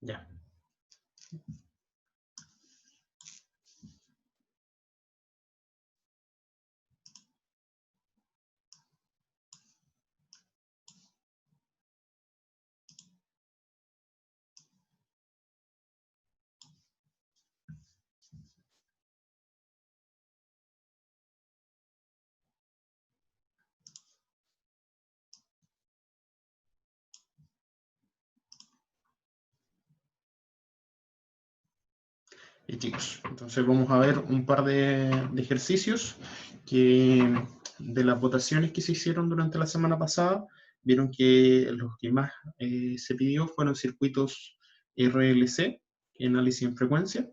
Ya. Y chicos, entonces vamos a ver un par de ejercicios que de las votaciones que se hicieron durante la semana pasada, vieron que los que más se pidió fueron circuitos RLC, análisis en frecuencia,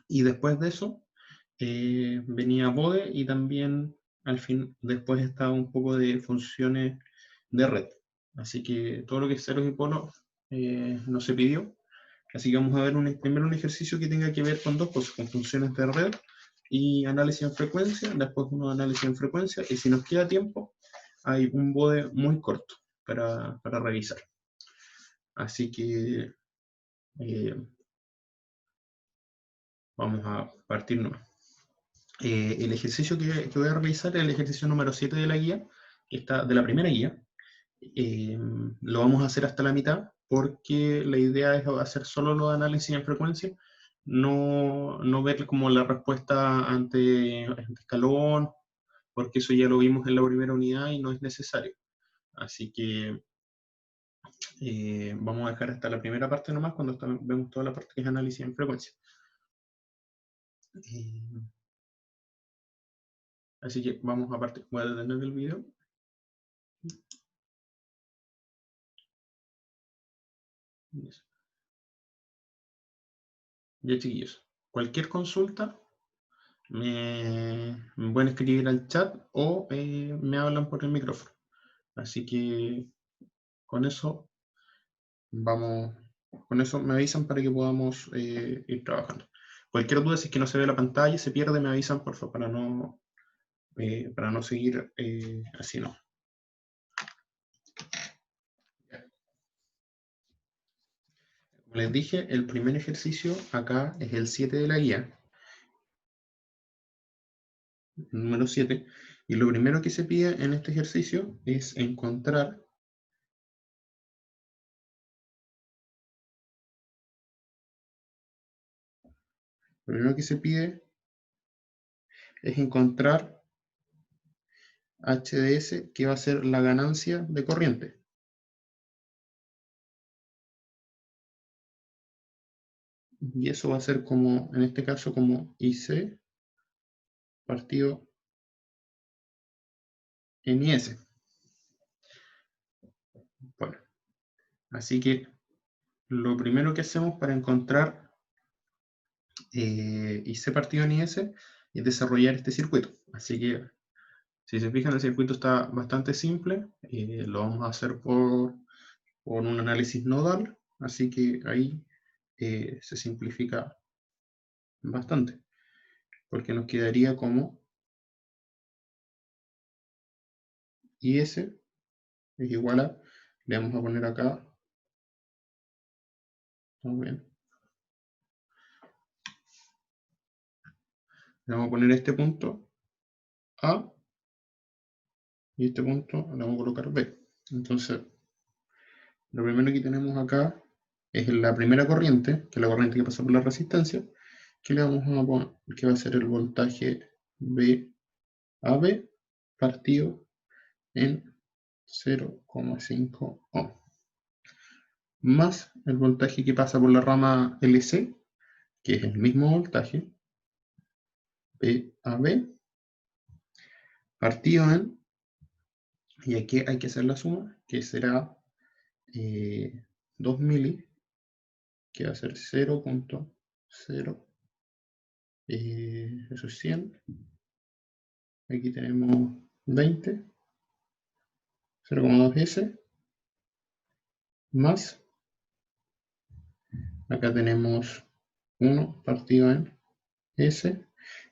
y después de eso venía BODE y también al fin después estaba un poco de funciones de red. Así que todo lo que es ceros y polos no se pidió. Así que vamos a ver primero un ejercicio que tenga que ver con dos cosas, con funciones de red y análisis en frecuencia, después uno de análisis en frecuencia, y si nos queda tiempo, hay un BODE muy corto para revisar. Así que vamos a partir nomás. El ejercicio que voy a realizar es el ejercicio número 7 de la guía, que está de la primera guía. Lo vamos a hacer hasta la mitad porque la idea es hacer solo los análisis en frecuencia, no ver como la respuesta ante escalón, porque eso ya lo vimos en la primera unidad y no es necesario. Así que vamos a dejar hasta la primera parte nomás cuando vemos toda la parte que es análisis en frecuencia. Así que vamos a partir. Voy a detener el video. Ya chiquillos, cualquier consulta me pueden escribir al chat o me hablan por el micrófono. Así que con eso vamos, con eso me avisan para que podamos ir trabajando. Cualquier duda, si es que no se ve la pantalla, se pierde, me avisan, por favor, para no seguir así, ¿no? Como les dije, el primer ejercicio acá es el 7 de la guía, número 7, y lo primero que se pide en este ejercicio es encontrar lo primero que se pide es encontrar HDS, que va a ser la ganancia de corriente. Y eso va a ser como, en este caso, como IC partido en IS. Bueno, así que lo primero que hacemos para encontrar IC partido en IS es desarrollar este circuito. Así que, si se fijan, el circuito está bastante simple. Lo vamos a hacer por un análisis nodal. Así que ahí se simplifica bastante. Porque nos quedaría como IS es igual a, le vamos a poner acá, muy bien, le vamos a poner este punto A y este punto le vamos a colocar B. Entonces, lo primero que tenemos acá es la primera corriente, que es la corriente que pasa por la resistencia, que le vamos a poner, que va a ser el voltaje B a B partido en 0,5 ohm, más el voltaje que pasa por la rama LC, que es el mismo voltaje, B a B, partido en, y aquí hay que hacer la suma, que será 2 mili, que va a ser 0,0, eso es 100, aquí tenemos 20, 0,2 S, más, acá tenemos 1 partido en S,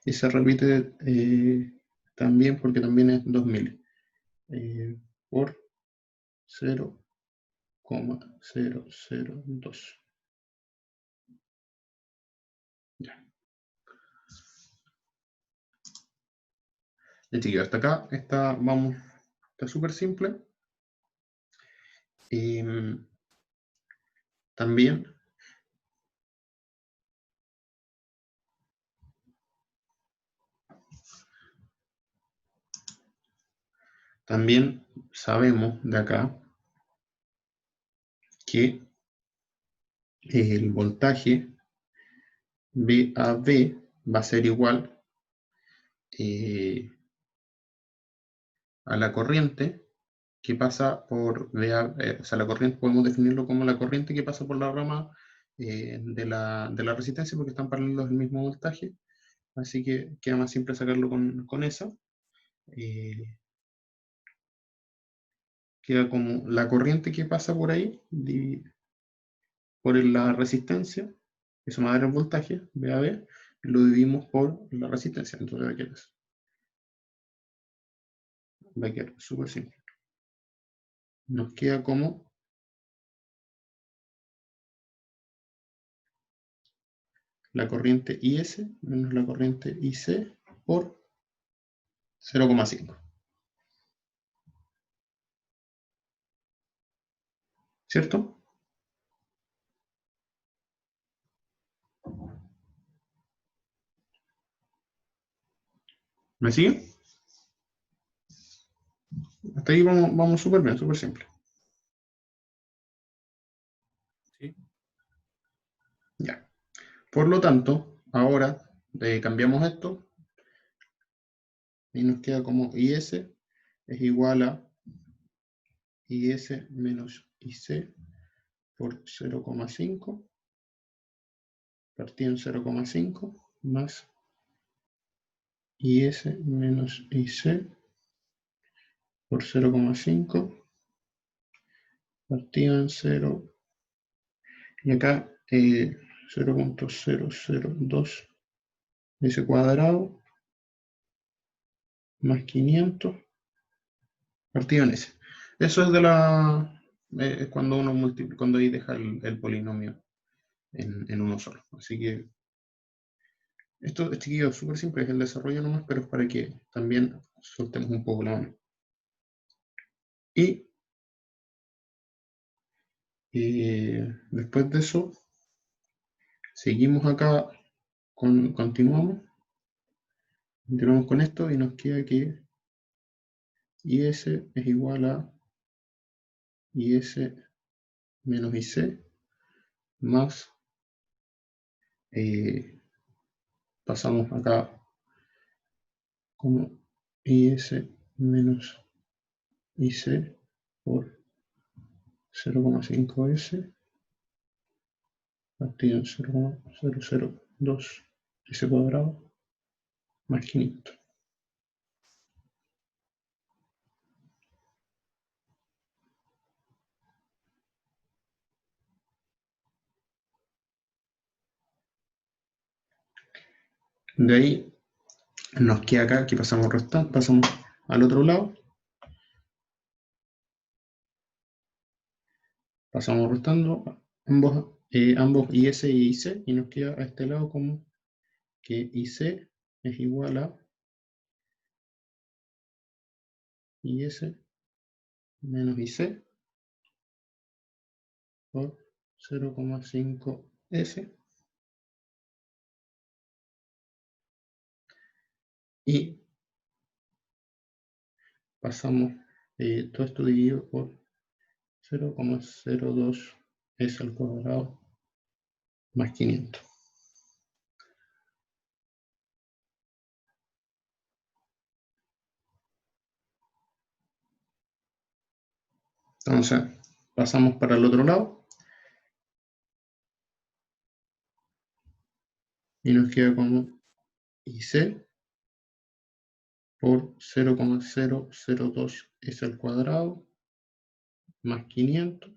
y se repite también porque también es 2000 por 0,002. chiquillos, hasta acá está súper simple. También sabemos de acá que el voltaje VAB va a ser igual a la corriente que pasa por VA, o sea, la corriente podemos definirlo como la corriente que pasa por la rama de la resistencia, porque están paralelos del mismo voltaje, así que queda más simple sacarlo con esa. Queda como la corriente que pasa por ahí, por la resistencia, que se va a dar el voltaje, VAB, lo dividimos por la resistencia, entonces va a quedar súper simple. Nos queda como la corriente IS menos la corriente IC por 0,5. ¿Cierto? ¿Me sigue? Hasta ahí vamos súper bien, súper simple. Sí. Ya. Por lo tanto, ahora cambiamos esto y nos queda como IS es igual a IS menos IC por 0,5 partido en 0,5 más IS menos IC por 0,5 partido en 0. Y acá 0,002 S cuadrado más 500 partido en S. Eso es de es cuando uno cuando ahí deja el polinomio en uno solo. Así que esto, chiquillo, es súper simple, es el desarrollo nomás, pero es para que también soltemos un poco la mano. Y después de eso, seguimos acá, continuamos con esto y nos queda que IS es igual a IS menos IC más, pasamos acá como IS menos IC por 0,5S partido en 0,002 S cuadrado más 500. De ahí nos queda acá que pasamos al otro lado, pasamos restando ambos IS y IC y nos queda a este lado como que IC es igual a IS menos IC por 0,5S y pasamos todo esto dividido por 0,02 S al cuadrado más 500. Entonces, pasamos para el otro lado y nos queda como IC por 0,002 S al cuadrado más 500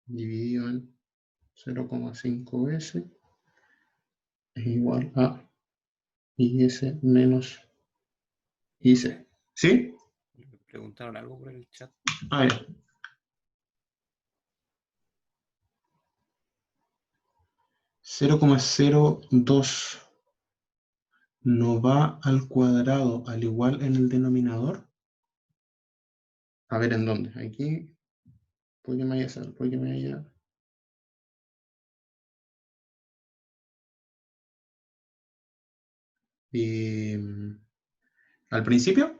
dividido en 0,5 S es igual a IS menos IC. ¿Sí? Me preguntaron algo por el chat. A ver. 0,02 no va al cuadrado al igual en el denominador. A ver, ¿en dónde? Aquí, puede que me haya, puede que me haya... al principio,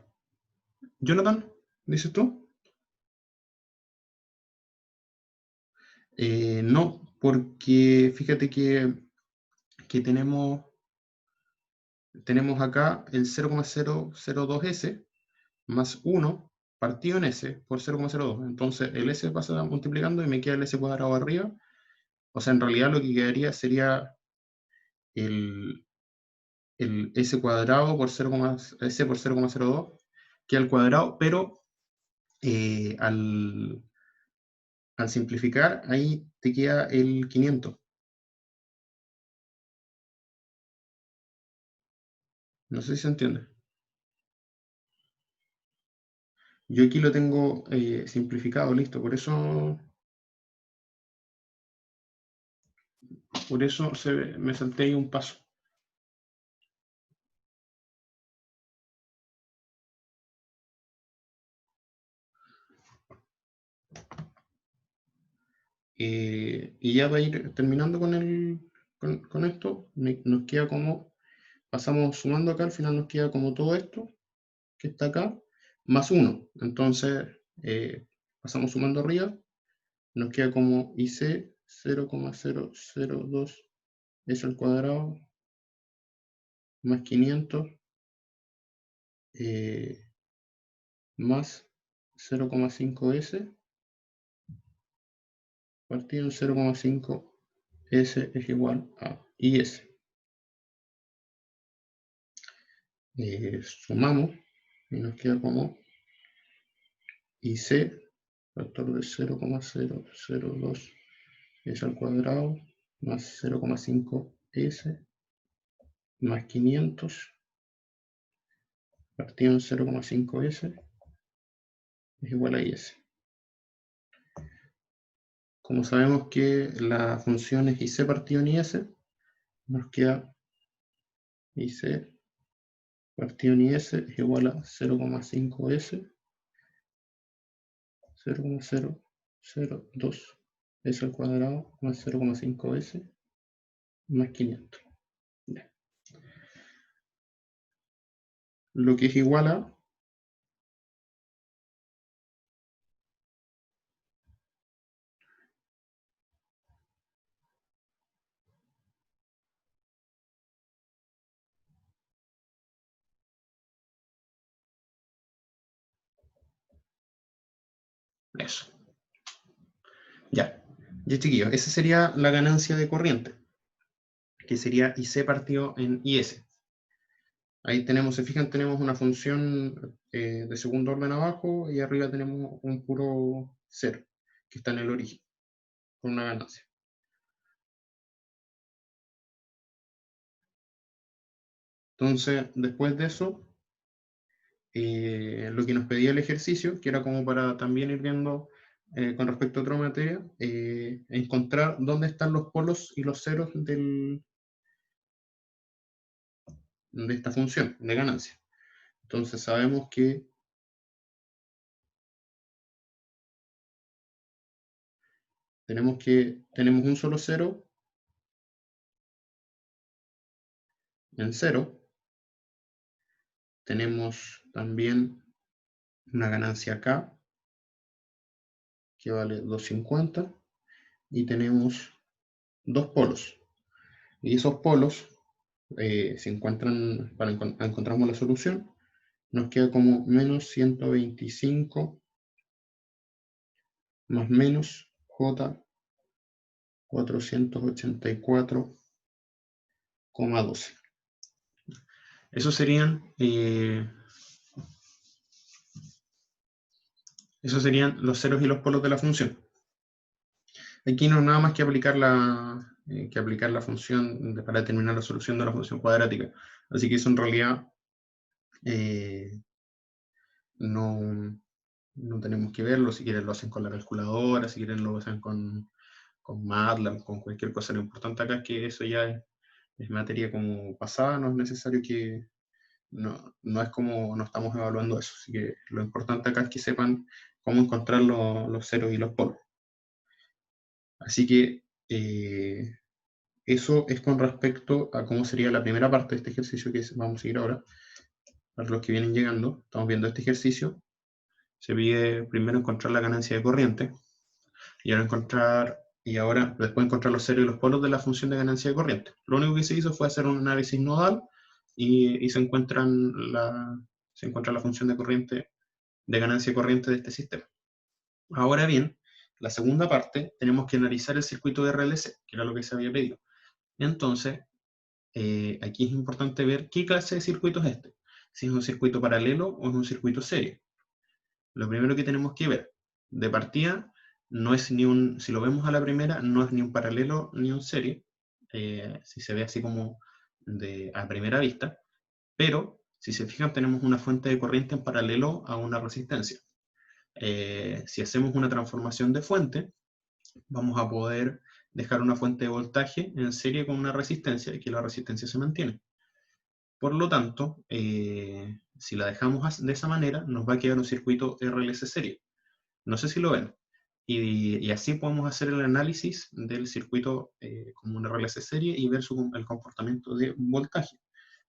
Jonathan, ¿dices tú? No, porque fíjate que tenemos acá el 0,002S más 1 partido en S por 0,02. Entonces el S pasa multiplicando y me queda el S cuadrado arriba. O sea, en realidad lo que quedaría sería el S cuadrado por 0, S por 0,02, que al cuadrado, pero al simplificar, ahí te queda el 500. No sé si se entiende. Yo aquí lo tengo simplificado, listo. Por eso me salté ahí un paso. Y ya para ir terminando con esto, nos queda como, pasamos sumando acá, al final nos queda como todo esto que está acá, más 1. Entonces, pasamos sumando arriba, nos queda como IC 0,002 es al cuadrado, más 500, más 0,5S, partido en 0,5S es igual a IS. Sumamos y nos queda como IC, factor de 0,002 es al cuadrado, más 0,5S, más 500, partido en 0,5S, es igual a IS. Como sabemos que la función es IC partido en IS, nos queda IC partido en IS es igual a 0,5S, 0,002 S al cuadrado más 0,5S más 500. Ya. Lo que es igual a eso. Ya. Ya, chiquillos, esa sería la ganancia de corriente, que sería IC partido en IS. Ahí tenemos, se fijan, tenemos una función de segundo orden abajo y arriba tenemos un puro cero, que está en el origen, con una ganancia. Entonces, después de eso, lo que nos pedía el ejercicio, que era como para también ir viendo con respecto a otra materia, encontrar dónde están los polos y los ceros de esta función de ganancia. Entonces sabemos que tenemos un solo cero en cero, tenemos también una ganancia acá, que vale 250, y tenemos dos polos. Y esos polos se encuentran, encontramos la solución, nos queda como menos 125 más menos J 484,12. Esos serían los ceros y los polos de la función. Aquí no es nada más que aplicar la función para determinar la solución de la función cuadrática. Así que eso en realidad no tenemos que verlo. Si quieren lo hacen con la calculadora, si quieren lo hacen con MATLAB, con cualquier cosa. Lo importante acá es que eso ya es materia como pasada, no es necesario que, no es como, no estamos evaluando eso, así que lo importante acá es que sepan cómo encontrar los ceros y los polos. Así que eso es con respecto a cómo sería la primera parte de este ejercicio que vamos a seguir ahora. Para los que vienen llegando, estamos viendo este ejercicio. Se pide primero encontrar la ganancia de corriente y ahora después encontrar los ceros y los polos de la función de ganancia de corriente. Lo único que se hizo fue hacer un análisis nodal y se encuentra la función de corriente, de ganancia de corriente de este sistema. Ahora bien, la segunda parte tenemos que analizar el circuito de RLC, que era lo que se había pedido. Entonces, aquí es importante ver qué clase de circuito es este. Si es un circuito paralelo o es un circuito serie. Lo primero que tenemos que ver, de partida, no es si lo vemos a la primera, no es ni un paralelo ni un serie, si se ve así como a primera vista, pero si se fijan tenemos una fuente de corriente en paralelo a una resistencia. Si hacemos una transformación de fuente, vamos a poder dejar una fuente de voltaje en serie con una resistencia y que la resistencia se mantiene. Por lo tanto, si la dejamos de esa manera, nos va a quedar un circuito RLC serie. No sé si lo ven. Y así podemos hacer el análisis del circuito como una RLC serie y ver el comportamiento de voltaje,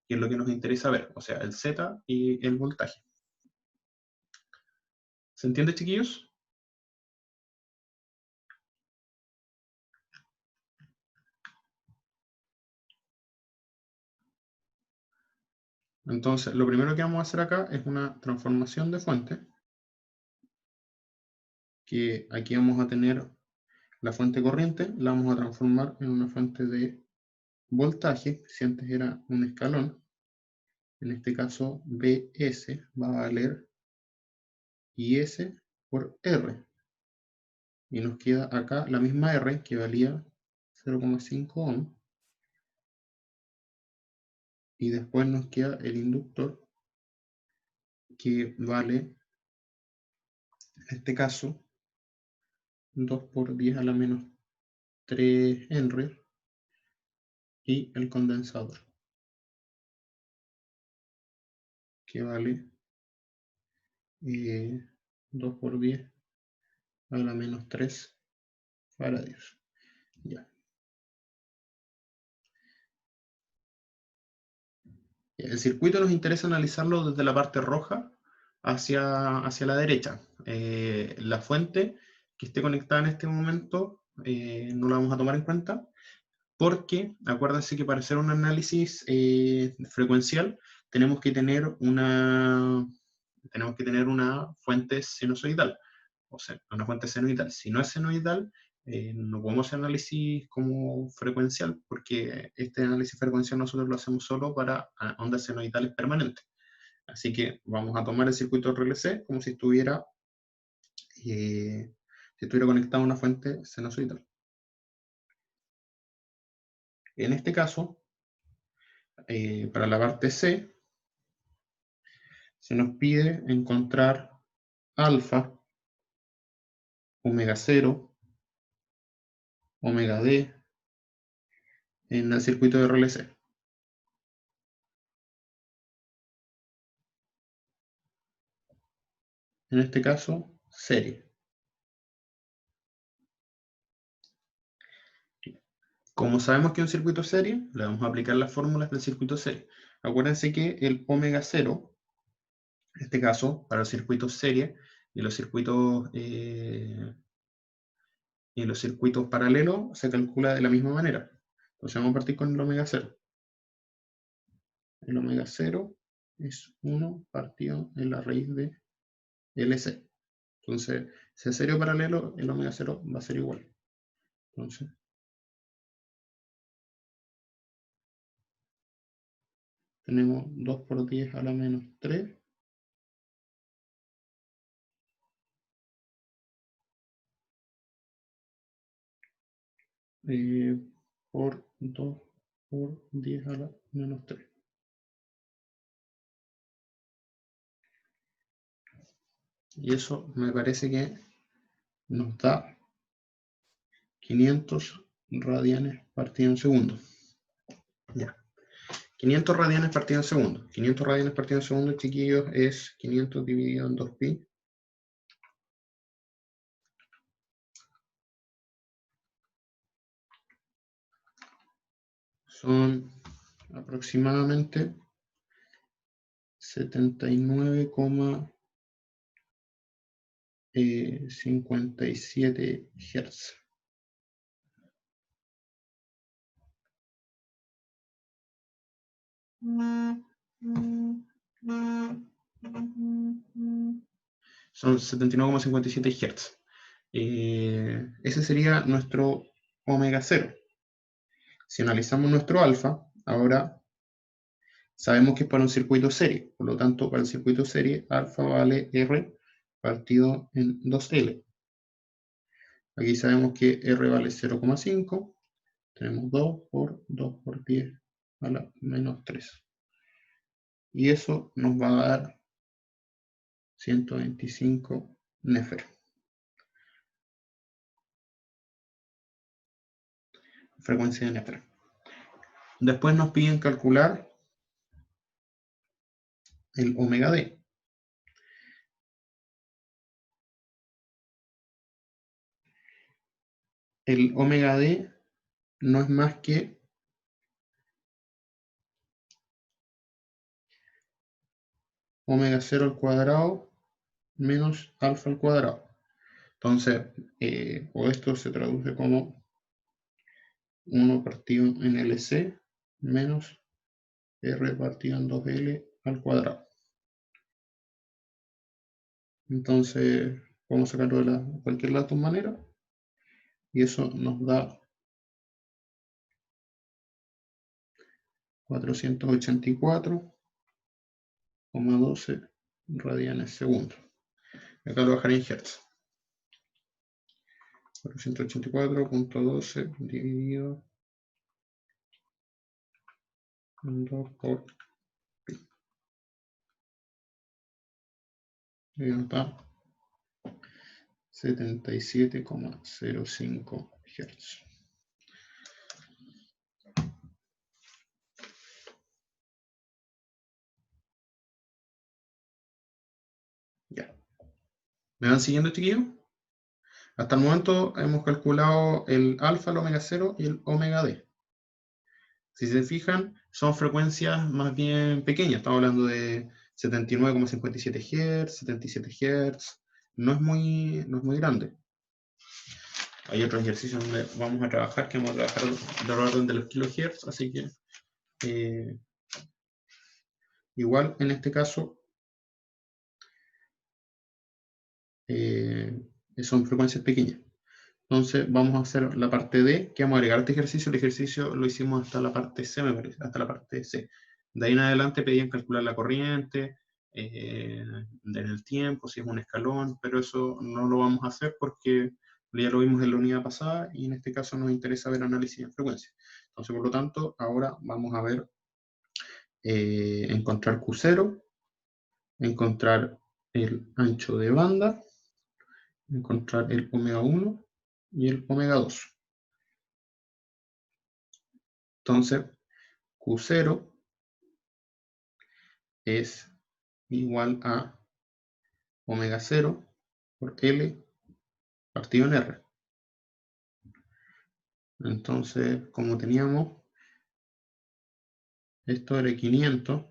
que es lo que nos interesa ver, o sea, el Z y el voltaje. ¿Se entiende, chiquillos? Entonces, lo primero que vamos a hacer acá es una transformación de fuente, que aquí vamos a tener la fuente corriente, la vamos a transformar en una fuente de voltaje. Si antes era un escalón, en este caso Bs va a valer IS por R. Y nos queda acá la misma R que valía 0,5 ohm. Y después nos queda el inductor que vale, en este caso, 2 por 10 a la menos 3 Henry. Y el condensador, que vale 2 por 10 a la menos 3 faradios. Ya. El circuito nos interesa analizarlo desde la parte roja hacia la derecha. La fuente que esté conectada en este momento no la vamos a tomar en cuenta porque acuérdense que para hacer un análisis frecuencial tenemos que tener una fuente sinusoidal, o sea, una fuente senoidal. Si no es senoidal, no podemos hacer análisis como frecuencial, porque este análisis frecuencial nosotros lo hacemos solo para ondas senoidales permanentes. Así que vamos a tomar el circuito RLC como si estuviera conectado a una fuente sinusoidal. En este caso, para la parte C, se nos pide encontrar alfa, omega 0, omega D en el circuito de RLC. En este caso, serie. Como sabemos que es un circuito serie, le vamos a aplicar las fórmulas del circuito serie. Acuérdense que el omega 0, en este caso, para los circuitos serie y los circuitos paralelos, se calcula de la misma manera. Entonces vamos a partir con el omega 0. El omega 0 es 1 partido en la raíz de LC. Entonces, si es serio paralelo, el omega 0 va a ser igual. Entonces, tenemos 2 por 10 a la menos 3 por 2 por 10 a la menos 3. Y eso me parece que nos da 500 radianes partido en segundo. Ya. 500 radianes partido en segundo. 500 radianes partido en segundo, chiquillos, es 500 dividido en 2pi. Son aproximadamente 79,57 Hz. Son 79,57 Hz. Ese sería nuestro omega 0. Si analizamos nuestro alfa, ahora sabemos que es para un circuito serie. Por lo tanto, para el circuito serie, alfa vale R partido en 2L. Aquí sabemos que R vale 0,5. Tenemos 2 por 10 a la menos 3. Y eso nos va a dar 125 Nefer. Frecuencia de Nefer. Después nos piden calcular el omega D. El omega D no es más que omega 0 al cuadrado menos alfa al cuadrado. Entonces, o esto se traduce como 1 partido en LC menos R partido en 2L al cuadrado. Entonces, podemos sacarlo de cualquier lado de esta manera. Y eso nos da 484,12 radianes segundo. Acá lo bajaré en Hertz. 484,12 dividido en 2 por pi. Y nos da 77,05 Hz. Ya. ¿Me van siguiendo, chiquillos? Hasta el momento hemos calculado el alfa, el omega 0 y el omega D. Si se fijan, son frecuencias más bien pequeñas. Estamos hablando de 79,57 Hz, 77 Hz. No es muy grande. Hay otros ejercicios donde vamos a trabajar, que vamos a trabajar del orden de los kilohertz, así que igual en este caso son frecuencias pequeñas. Entonces vamos a hacer la parte D, que vamos a agregar este ejercicio. El ejercicio lo hicimos hasta la parte C, me parece, hasta la parte C. De ahí en adelante pedían calcular la corriente, en el tiempo, si es un escalón, pero eso no lo vamos a hacer porque ya lo vimos en la unidad pasada y en este caso nos interesa ver análisis en frecuencia. Entonces, por lo tanto, ahora vamos a ver encontrar Q0, encontrar el ancho de banda, encontrar el omega 1 y el omega 2. Entonces, Q0 es igual a omega 0 por L partido en R. Entonces, como teníamos, esto era 500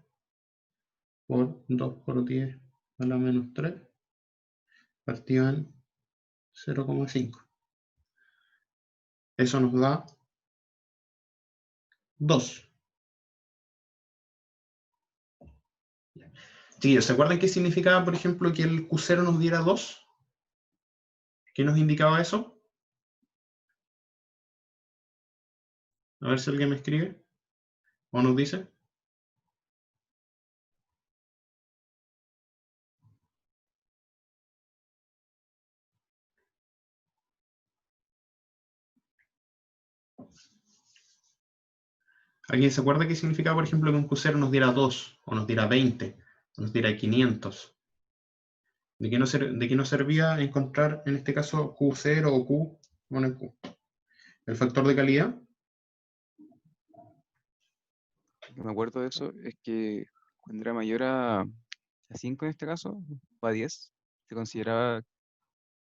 por 2 por 10 a la menos 3 partido en 0,5. Eso nos da 2. Chiquillos, ¿se acuerdan qué significaba, por ejemplo, que el Q0 nos diera 2? ¿Qué nos indicaba eso? A ver si alguien me escribe o nos dice. ¿Alguien se acuerda qué significaba, por ejemplo, que un Q0 nos diera 2, o nos diera 20, o nos diera 500? ¿De qué nos servía encontrar, en este caso, Q0 o Q? Bueno, Q. El factor de calidad. que me acuerdo de eso es que cuando era mayor a 5 en este caso, o a 10, se consideraba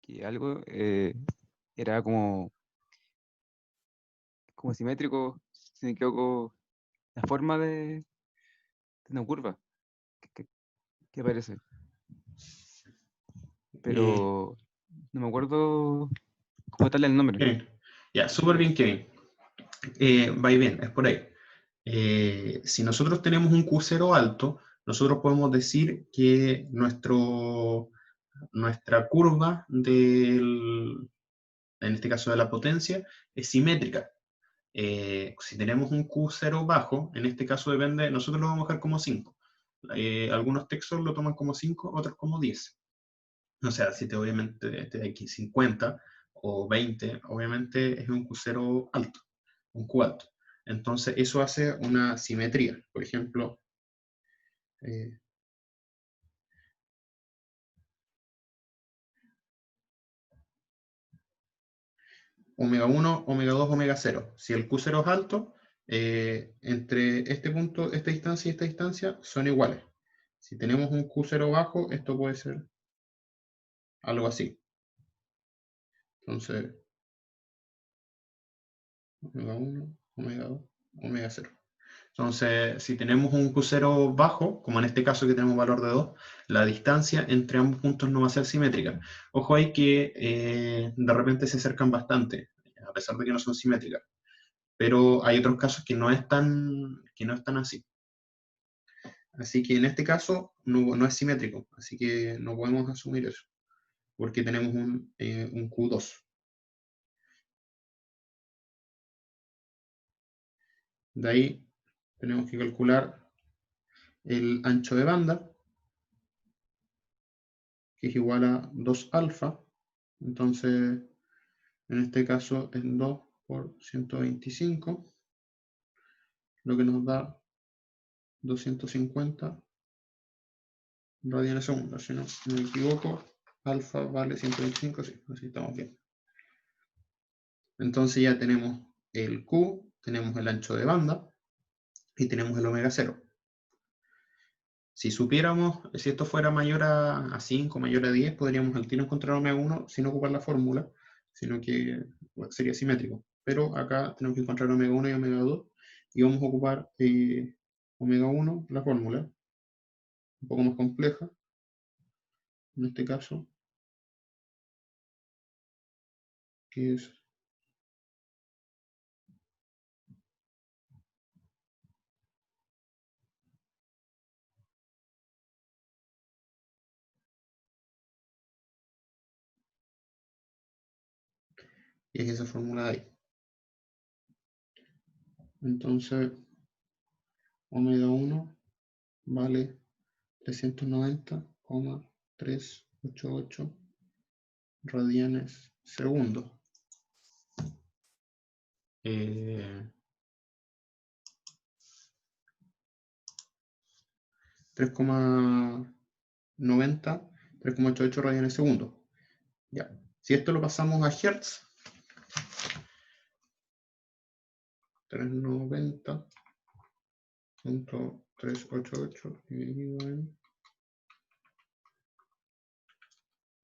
que algo era como simétrico, si me equivoco, la forma de una curva que, que aparece. Pero no me acuerdo cómo tal el nombre. Kevin. Ya, súper bien, Kevin. Va y bien, es por ahí. Si nosotros tenemos un Q0 alto, nosotros podemos decir que nuestra curva en este caso de la potencia, es simétrica. Si tenemos un Q0 bajo, en este caso depende, nosotros lo vamos a dejar como 5. Algunos textos lo toman como 5, otros como 10. O sea, si obviamente te da aquí 50 o 20, obviamente es un Q0 alto, un Q alto. Entonces eso hace una simetría. Por ejemplo, omega 1, omega 2, omega 0. Si el Q0 es alto, entre este punto, esta distancia y esta distancia son iguales. Si tenemos un Q0 bajo, esto puede ser algo así. Entonces, omega 1, omega 2, omega 0. Entonces, si tenemos un Q0 bajo, como en este caso que tenemos valor de 2, la distancia entre ambos puntos no va a ser simétrica. Ojo ahí que de repente se acercan bastante, a pesar de que no son simétricas. Pero hay otros casos que no es tan así. Así que en este caso no es simétrico, así que no podemos asumir eso, porque tenemos un Q2. De ahí tenemos que calcular el ancho de banda, que es igual a 2 alfa. Entonces, en este caso es 2 por 125, lo que nos da 250 radianes segundo. Si no me equivoco, alfa vale 125, sí, así estamos bien. Entonces ya tenemos el Q, tenemos el ancho de banda y tenemos el omega 0. Si supiéramos, si esto fuera mayor a 5, mayor a 10, podríamos al tiro encontrar omega 1 sin ocupar la fórmula, sino que sería simétrico. Pero acá tenemos que encontrar omega 1 y omega 2 y vamos a ocupar omega 1, la fórmula, un poco más compleja, en este caso, que es esa fórmula de ahí. Entonces, omega 1 vale 390,388 radianes segundo. 3,90, 3,88 radianes segundo. Ya. Si esto lo pasamos a Hertz, 390.388 dividido en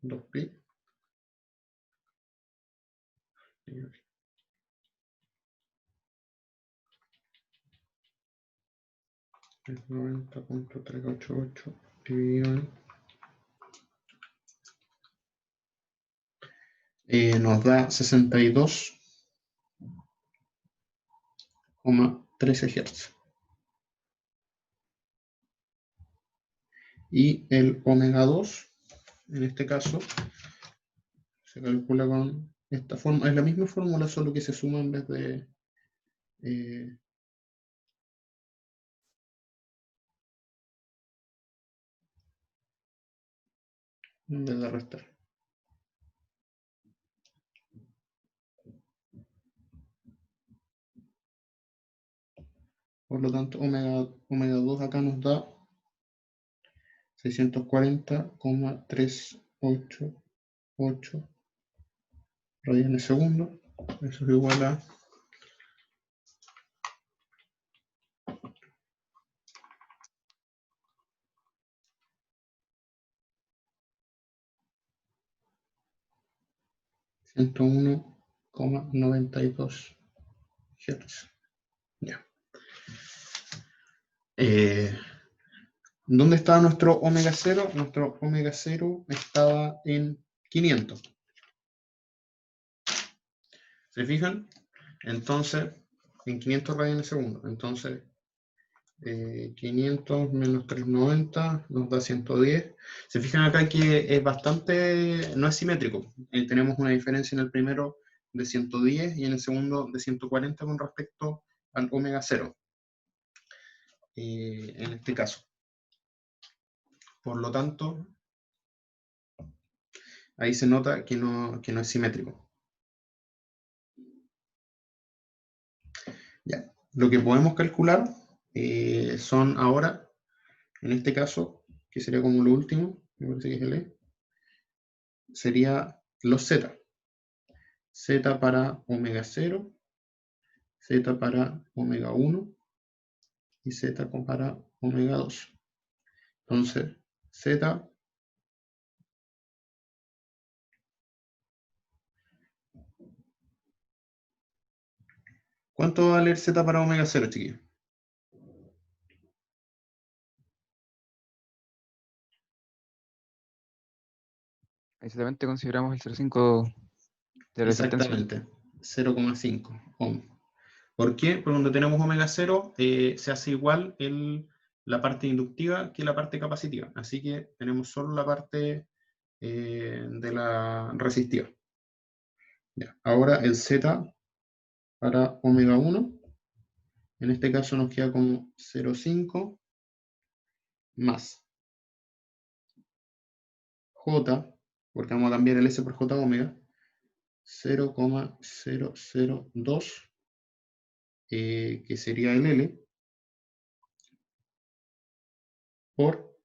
2pi. 390.388 dividido en nos da 62,13 Hz. Y el omega 2, en este caso, se calcula con esta forma. Es la misma fórmula, solo que se suma en vez de restar. Por lo tanto, omega 2 acá nos da 640,388 radianes segundo. Eso es igual a 101,92 Hz. Ya. ¿Dónde estaba nuestro omega 0? Nuestro omega 0 estaba en 500. ¿Se fijan? Entonces, en 500 radianes segundo. Entonces, 500 menos 390 nos da 110. Se fijan acá que es bastante, no es simétrico. Tenemos una diferencia en el primero de 110 y en el segundo de 140 con respecto al omega 0. En este caso. Por lo tanto, ahí se nota que no es simétrico. Ya. Lo que podemos calcular son ahora, en este caso, que sería como lo último, me parece que es el E, sería los Z. Z para omega 0, Z para omega 1 y Z para omega 2. Entonces, Z, ¿cuánto va a valer Z para omega 0, chiquillos? Exactamente consideramos el 0,5 de la resistencia. Exactamente, 0,5 ohm. ¿Por qué? Porque cuando tenemos omega 0 se hace igual la parte inductiva que la parte capacitiva. Así que tenemos solo la parte de la resistiva. Ya. Ahora el Z para omega 1, en este caso nos queda como 0,5 más J, porque vamos a cambiar el S por J omega, 0,002, que sería el L, por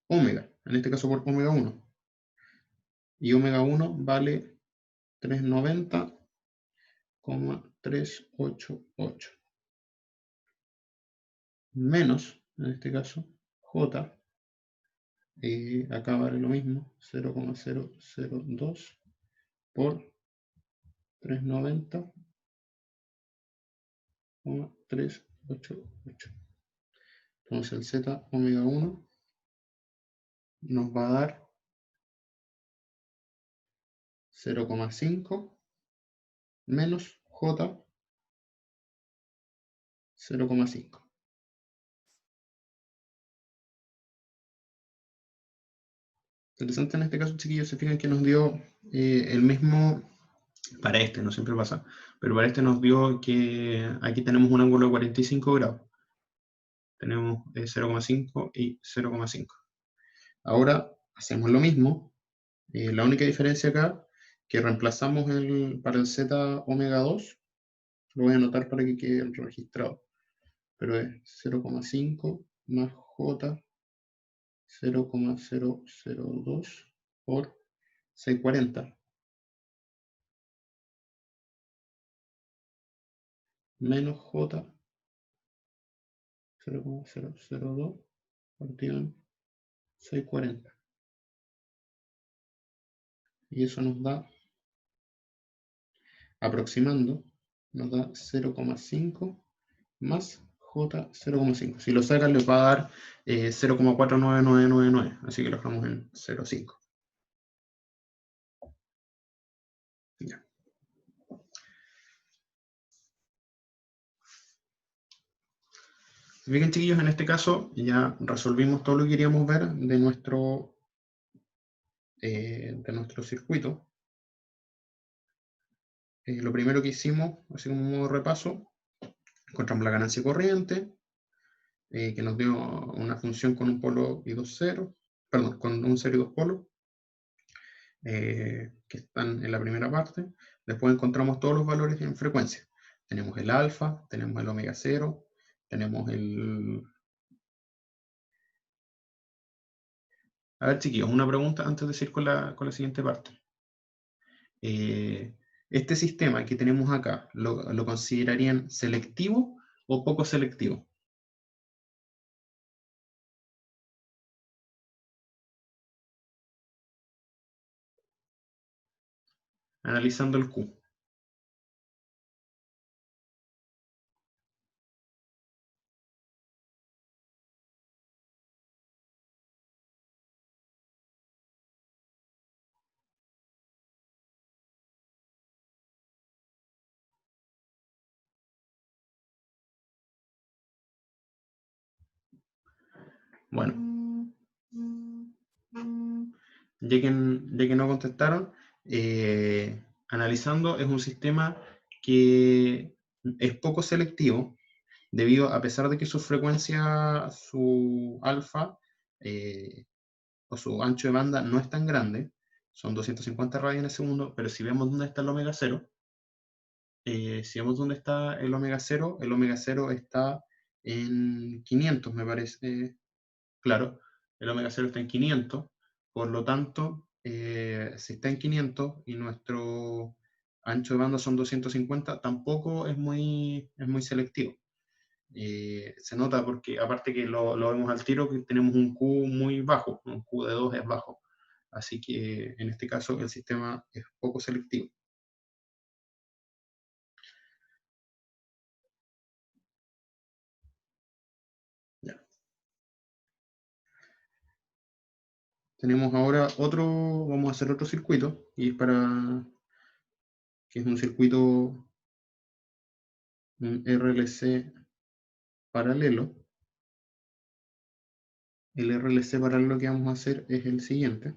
omega, en este caso por omega 1. Y omega 1 vale 390,388. Menos, en este caso, J, acá vale lo mismo, 0,002 por 390,388. Entonces el Z omega 1 nos va a dar 0,5 menos J 0,5. Interesante en este caso, chiquillos, se fijan que nos dio el mismo, para este, no siempre pasa, pero para este nos dio que aquí tenemos un ángulo de 45 grados. Tenemos 0,5 y 0,5. Ahora hacemos lo mismo. La única diferencia acá, que reemplazamos para el Z omega 2, lo voy a anotar para que quede registrado, pero es 0,5 más J 0,002 por 640 menos J 0,002 partido en 640. Y eso nos da, aproximando, nos da 0,5 más J 0,5. Si lo sacan les va a dar 0,49999, así que lo dejamos en 0,5. Ya. Bien, chiquillos, en este caso ya resolvimos todo lo que queríamos ver de nuestro circuito. Lo primero que hicimos, así como un modo repaso, encontramos la ganancia corriente, que nos dio una función con un polo y dos ceros, perdón, con un cero y dos polos, que están en la primera parte. Después encontramos todos los valores en frecuencia. Tenemos el alfa, tenemos el omega 0, tenemos el... A ver, chiquillos, una pregunta antes de ir con la siguiente parte. Este sistema que tenemos acá, ¿lo considerarían selectivo o poco selectivo? analizando el Q. Bueno, ya que no contestaron, analizando es un sistema que es poco selectivo, debido a pesar de que su frecuencia, su alfa o su ancho de banda no es tan grande, son 250 radios en segundo, pero si vemos dónde está el omega 0, si vemos dónde está el omega 0 está en 500, me parece. Claro, el omega 0 está en 500, por lo tanto, si está en 500 y nuestro ancho de banda son 250, tampoco es muy selectivo. Se nota porque, aparte que lo vemos al tiro, que tenemos un Q muy bajo, un Q de 2 es bajo. Así que en este caso el sistema es poco selectivo. Ya. Tenemos ahora otro, vamos a hacer otro circuito, y es que es un circuito, un RLC paralelo. El RLC paralelo que vamos a hacer es el siguiente.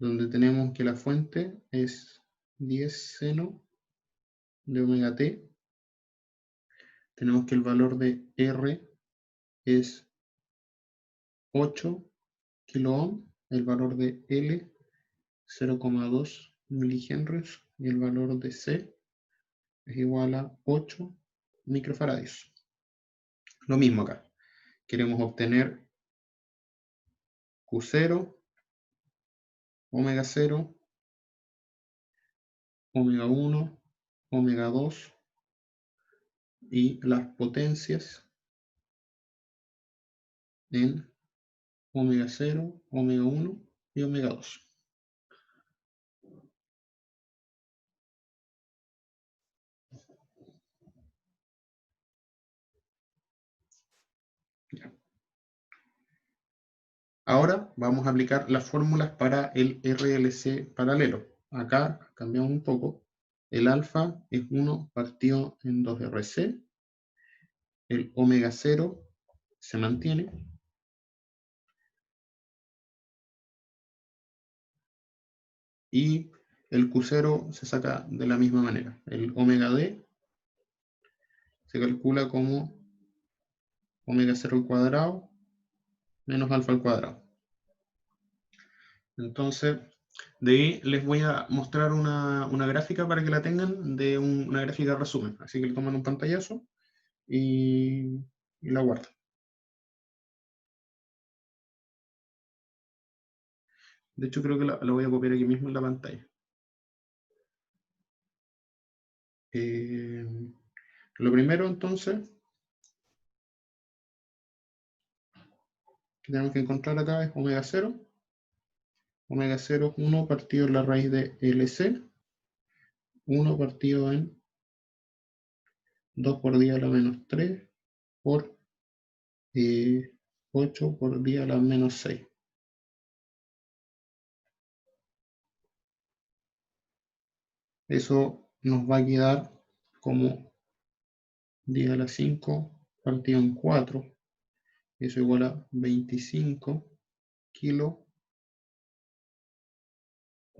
Donde tenemos que la fuente es 10 seno de omega t. Tenemos que el valor de R es 8 kiloohm, el valor de L 0,2 milihenries y el valor de C es igual a 8 microfaradios. Lo mismo acá. Queremos obtener Q0, omega 0, omega 1, omega 2 y las potencias en omega 0, omega 1 y omega 2. Ahora vamos a aplicar las fórmulas para el RLC paralelo. Acá cambiamos un poco. El alfa es 1 partido en 2RC. El omega 0 se mantiene. Y el Q0 se saca de la misma manera. El omega D se calcula como omega 0 al cuadrado menos alfa al cuadrado. Entonces, de ahí les voy a mostrar una gráfica para que la tengan, de una gráfica de resumen. Así que le toman un pantallazo y la guardan. De hecho, creo que la voy a copiar aquí mismo en la pantalla. Lo primero, entonces, que tenemos que encontrar acá es omega 0. Omega 0 es 1 partido en la raíz de LC. 1 partido en 2 por 10 a la menos 3 por 8 por 10 a la menos 6. Eso nos va a quedar como 10 a la 5 partido en 4. Eso igual a 25 kilo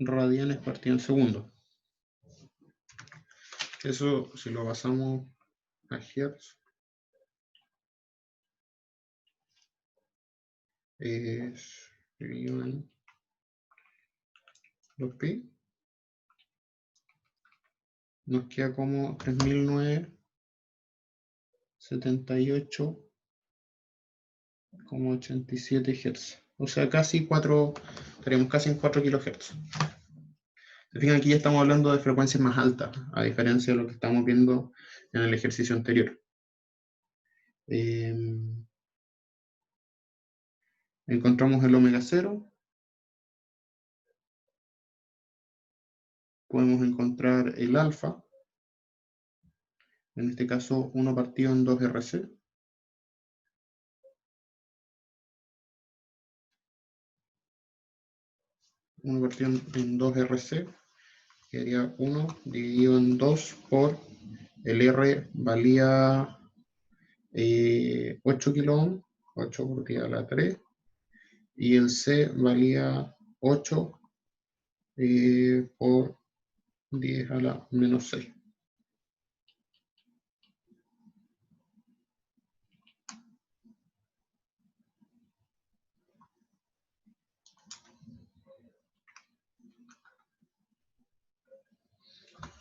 radianes partido en segundo. Eso, si lo pasamos a Hertz, es los pi, nos queda como 3978,87 Hz. O sea, casi 4, estaríamos casi en 4 kHz. Se fijan, aquí ya estamos hablando de frecuencias más altas, a diferencia de lo que estamos viendo en el ejercicio anterior. Encontramos el omega 0. Podemos encontrar el alfa. En este caso, 1 partido en 2RC. Uno partido en 2RC. Quedaría 1 dividido en 2 por el R valía 8 kilo ohm, 8 por 10 a la 3, y el C valía 8 por 10 a la menos 6.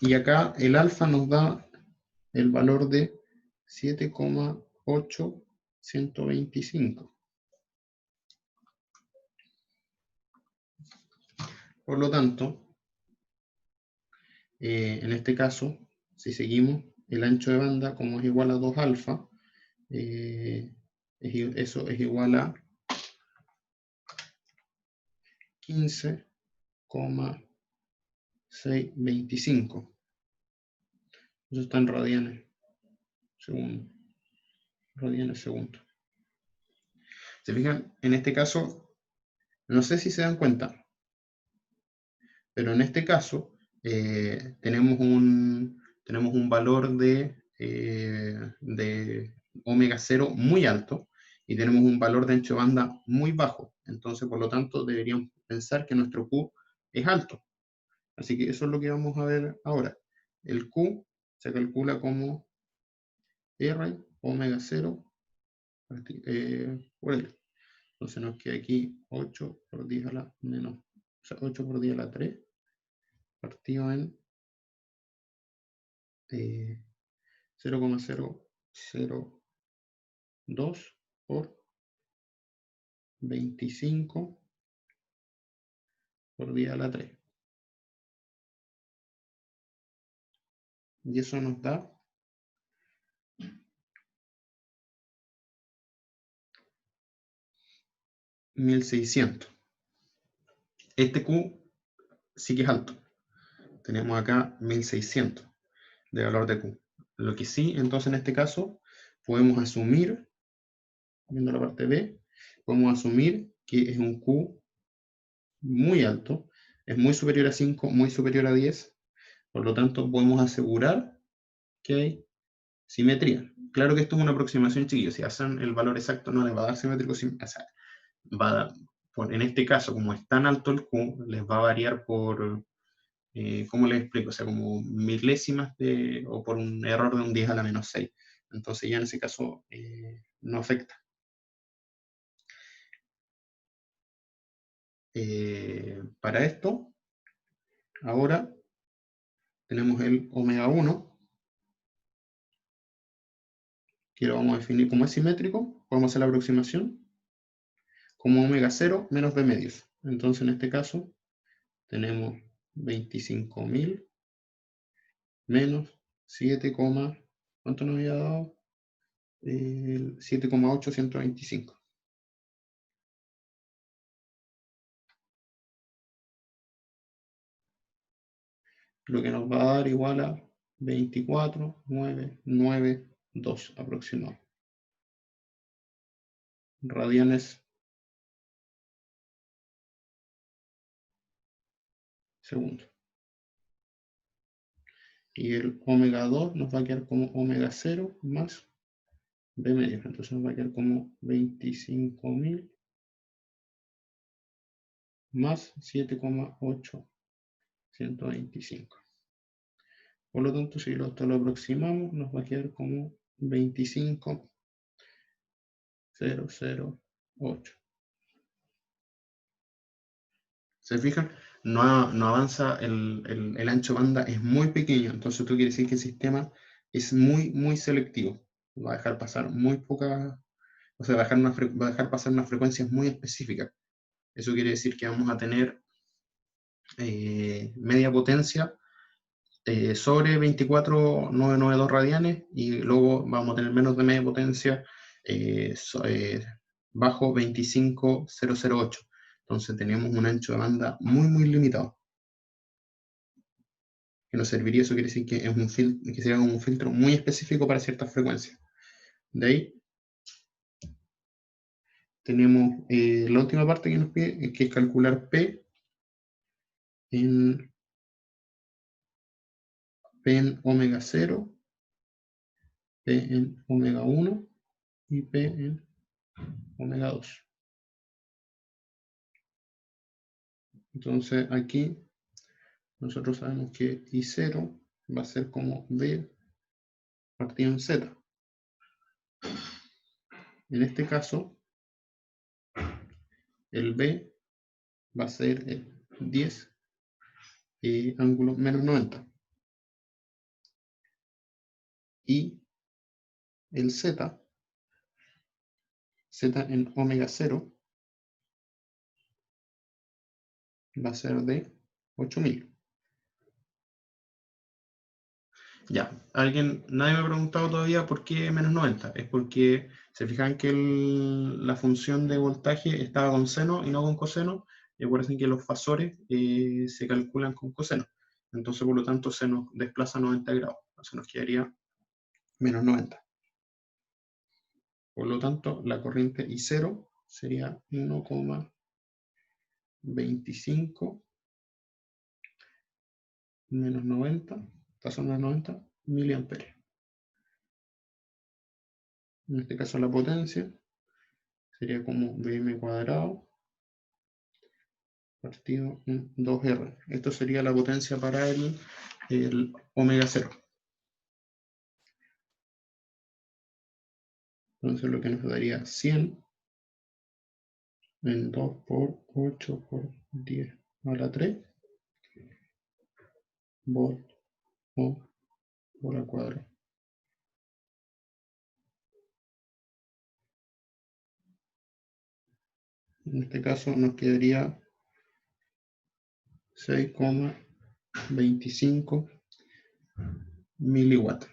Y acá el alfa nos da el valor de 7,8125. Por lo tanto, en este caso, si seguimos el ancho de banda, como es igual a 2 alfa, eso es igual a 15,625. Eso está en radianes segundo. Radianes segundo. ¿Se fijan? En este caso, no sé si se dan cuenta, pero en este caso tenemos un valor de omega 0 muy alto y tenemos un valor de ancho de banda muy bajo. Entonces, por lo tanto, deberíamos pensar que nuestro Q es alto. Así que eso es lo que vamos a ver ahora. El Q se calcula como R omega 0 por L. Entonces nos queda aquí 8 por 10 a la menos, o sea, 8 por 10 a la 3 partido en 0,002 por 25 por 10 a la 3. Y eso nos da 1600. Este Q sí que es alto. Tenemos acá 1600 de valor de Q. Lo que sí, entonces en este caso, podemos asumir, viendo la parte B, podemos asumir que es un Q muy alto, es muy superior a 5, muy superior a 10, por lo tanto podemos asegurar que hay simetría. Claro que esto es una aproximación, chiquillos, si hacen el valor exacto no les va a dar simétrico, o sea, va a dar, en este caso, como es tan alto el Q, les va a variar por, ¿cómo les explico? O sea, como milésimas o por un error de un 10 a la menos 6. Entonces ya en ese caso no afecta. Para esto, ahora tenemos el omega 1, que lo vamos a definir como es simétrico, podemos hacer la aproximación, como omega 0 menos b medios. Entonces en este caso tenemos 25.000 menos 7, ¿cuánto nos había dado? 7,825. Lo que nos va a dar igual a 24,992 aproximado. Radianes segundo. Y el omega 2 nos va a quedar como omega 0 más b medios. Entonces nos va a quedar como 25.000 más 7,825. Por lo tanto, si esto lo aproximamos, nos va a quedar como 25,008. ¿Se fijan? No avanza, el ancho de banda es muy pequeño, entonces esto quiere decir que el sistema es muy, muy selectivo. Va a dejar pasar muy pocas, o sea, va a dejar pasar unas frecuencias muy específicas. Eso quiere decir que vamos a tener media potencia sobre 24,992 radianes, y luego vamos a tener menos de media potencia bajo 25,008. Entonces tenemos un ancho de banda muy limitado, que nos serviría. Eso quiere decir que es que sería un filtro muy específico para ciertas frecuencias. De ahí tenemos la última parte que nos pide, que es calcular P en omega 0, P en omega 1 y P en omega 2. Entonces aquí nosotros sabemos que I0 va a ser como B partido en Z. En este caso, el B va a ser el 10 ángulo menos 90. Y el Z en omega 0 va a ser de 8000. Ya, nadie me ha preguntado todavía por qué menos 90. Es porque se fijan que la función de voltaje estaba con seno y no con coseno, y acuérdense que los fasores se calculan con coseno. Entonces, por lo tanto, se nos desplaza 90 grados. Entonces nos quedaría menos 90. Por lo tanto, la corriente I0 sería 1,25 menos 90, esta son las 90 miliamperes. En este caso la potencia sería como Vm cuadrado partido en 2R. Esto sería la potencia para el omega 0. Entonces lo que nos daría 100 en 2 por 8 por 10 a la 3 volt o por al cuadrado. En este caso nos quedaría 6,25 miliwatts.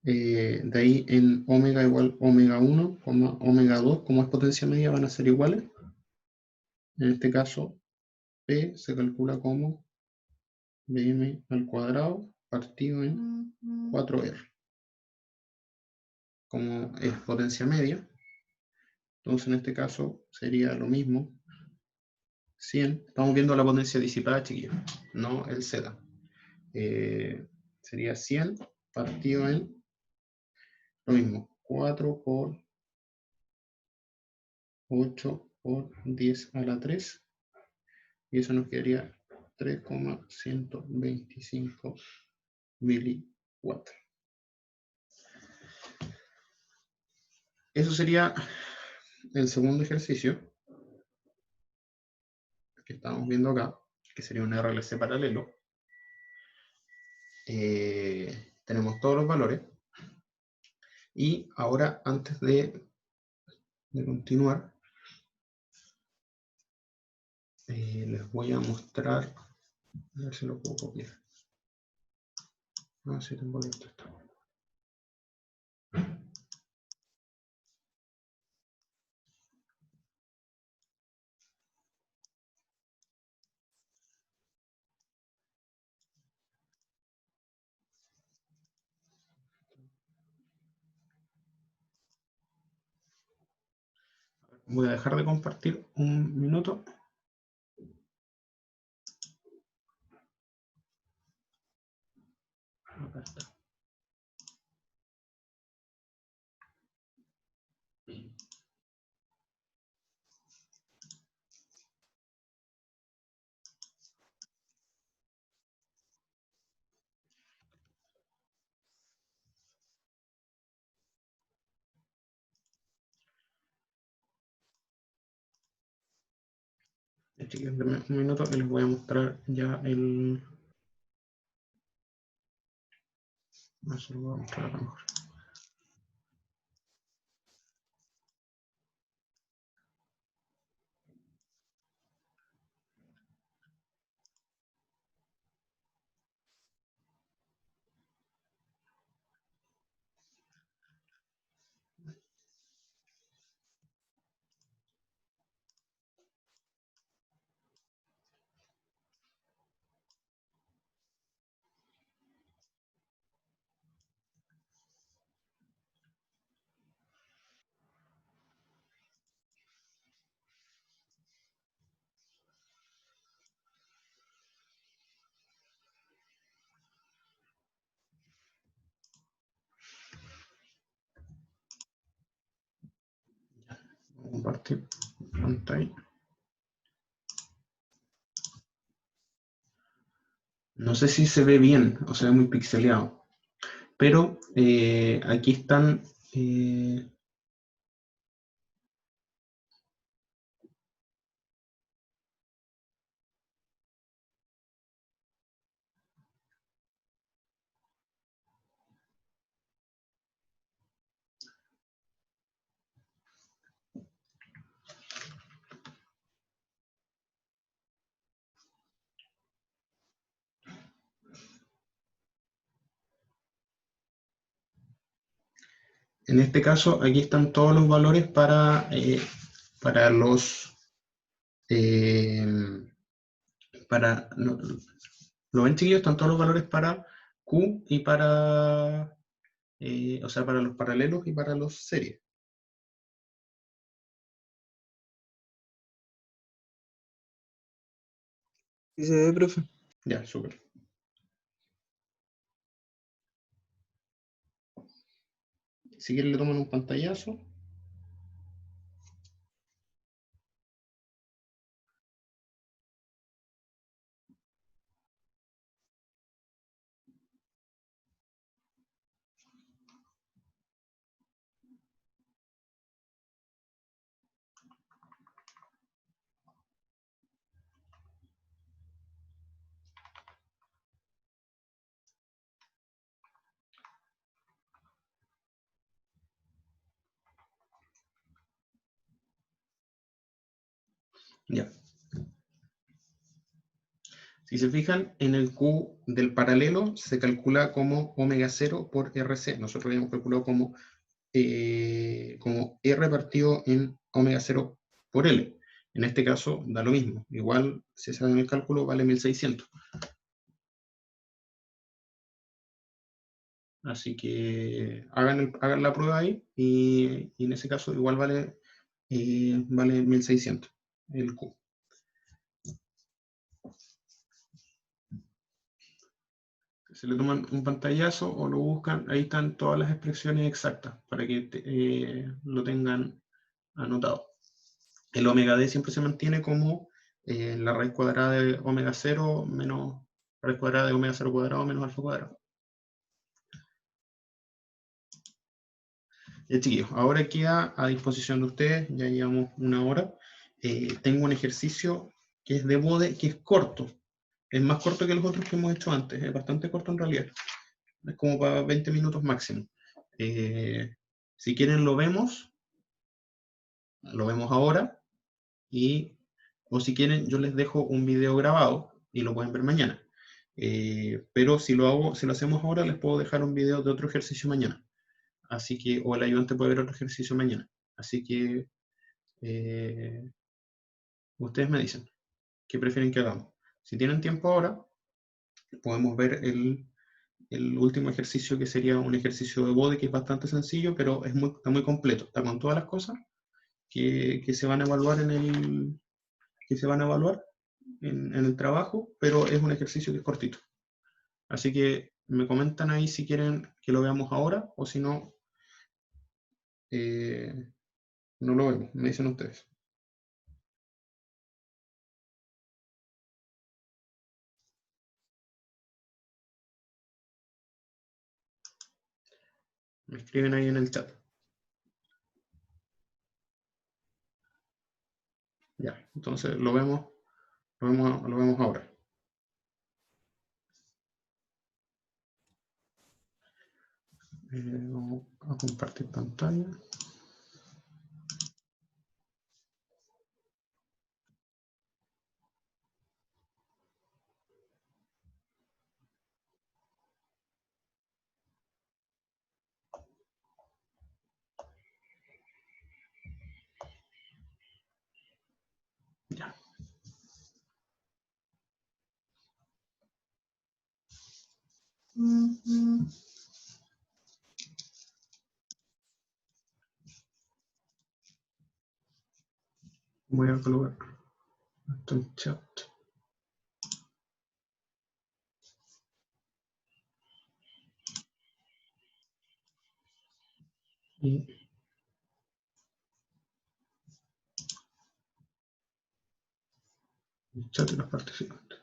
De ahí en omega igual omega 1, omega 2, como es potencia media, van a ser iguales. En este caso, P se calcula como Vm al cuadrado partido en 4R. Como es potencia media, entonces en este caso sería lo mismo. 100, estamos viendo la potencia disipada, chiquillos, no el Z. Sería 100 partido en lo mismo, 4 por 8 por 10 a la 3, y eso nos quedaría 3,125 miliwatts. Eso sería el segundo ejercicio que estamos viendo acá, que sería un RLC paralelo. Tenemos todos los valores, y ahora, antes de continuar, les voy a mostrar, a ver si lo puedo copiar. Ah, sí, tengo esto. Voy a dejar de compartir un minuto. Acá está. Chicos, denme un minuto y les voy a mostrar ya el Eso lo voy a mostrar acá mejor. Voy a compartir pantalla. No sé si se ve bien o se ve muy pixeleado, pero aquí están en este caso, aquí están todos los valores para los, eh, ¿lo ven, chiquillos? Están todos los valores para Q y o sea, para los paralelos y para los series. Sí se ve, profe. Ya, súper. Si quieren le toman un pantallazo. Ya. Si se fijan, en el Q del paralelo se calcula como omega 0 por RC. Nosotros habíamos calculado como R partido en omega 0 por L. En este caso da lo mismo. Igual, si se hacen el cálculo, vale 1600. Así que hagan la prueba ahí y en ese caso igual vale 1600 el Q. Se le toman un pantallazo o lo buscan, ahí están todas las expresiones exactas para que lo tengan anotado. El omega D siempre se mantiene como la raíz cuadrada de omega 0 menos raíz cuadrada de omega 0 cuadrado menos alfa cuadrado. Chiquillos, ahora queda a disposición de ustedes, ya llevamos una hora. Tengo un ejercicio que es de Bode, que es corto. Es más corto que los otros que hemos hecho antes, es bastante corto en realidad. Es como para 20 minutos máximo. Si quieren lo vemos ahora, o si quieren yo les dejo un video grabado y lo pueden ver mañana. Pero si lo hacemos ahora, les puedo dejar un video de otro ejercicio mañana. Así que, o el ayudante puede ver otro ejercicio mañana. Así que ustedes me dicen qué prefieren que hagamos. Si tienen tiempo ahora, podemos ver el último ejercicio, que sería un ejercicio de Bode, que es bastante sencillo, pero está muy completo. Está con todas las cosas que se van a evaluar en el trabajo, pero es un ejercicio que es cortito. Así que me comentan ahí si quieren que lo veamos ahora o si no, no lo vemos. Me dicen ustedes. Me escriben ahí en el chat. Ya, entonces lo vemos ahora. Vamos a compartir pantalla. Ya. Voy a colocar esto en chat. Y el chat de los participantes.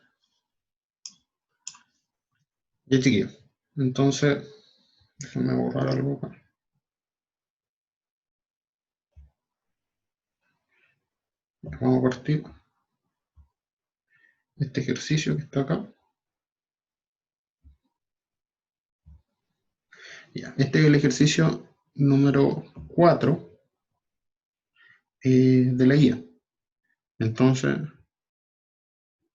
Ya, chiquillos. Entonces, déjenme borrar algo acá. Vamos a partir este ejercicio que está acá. Ya, este es el ejercicio número 4 de la guía. Entonces,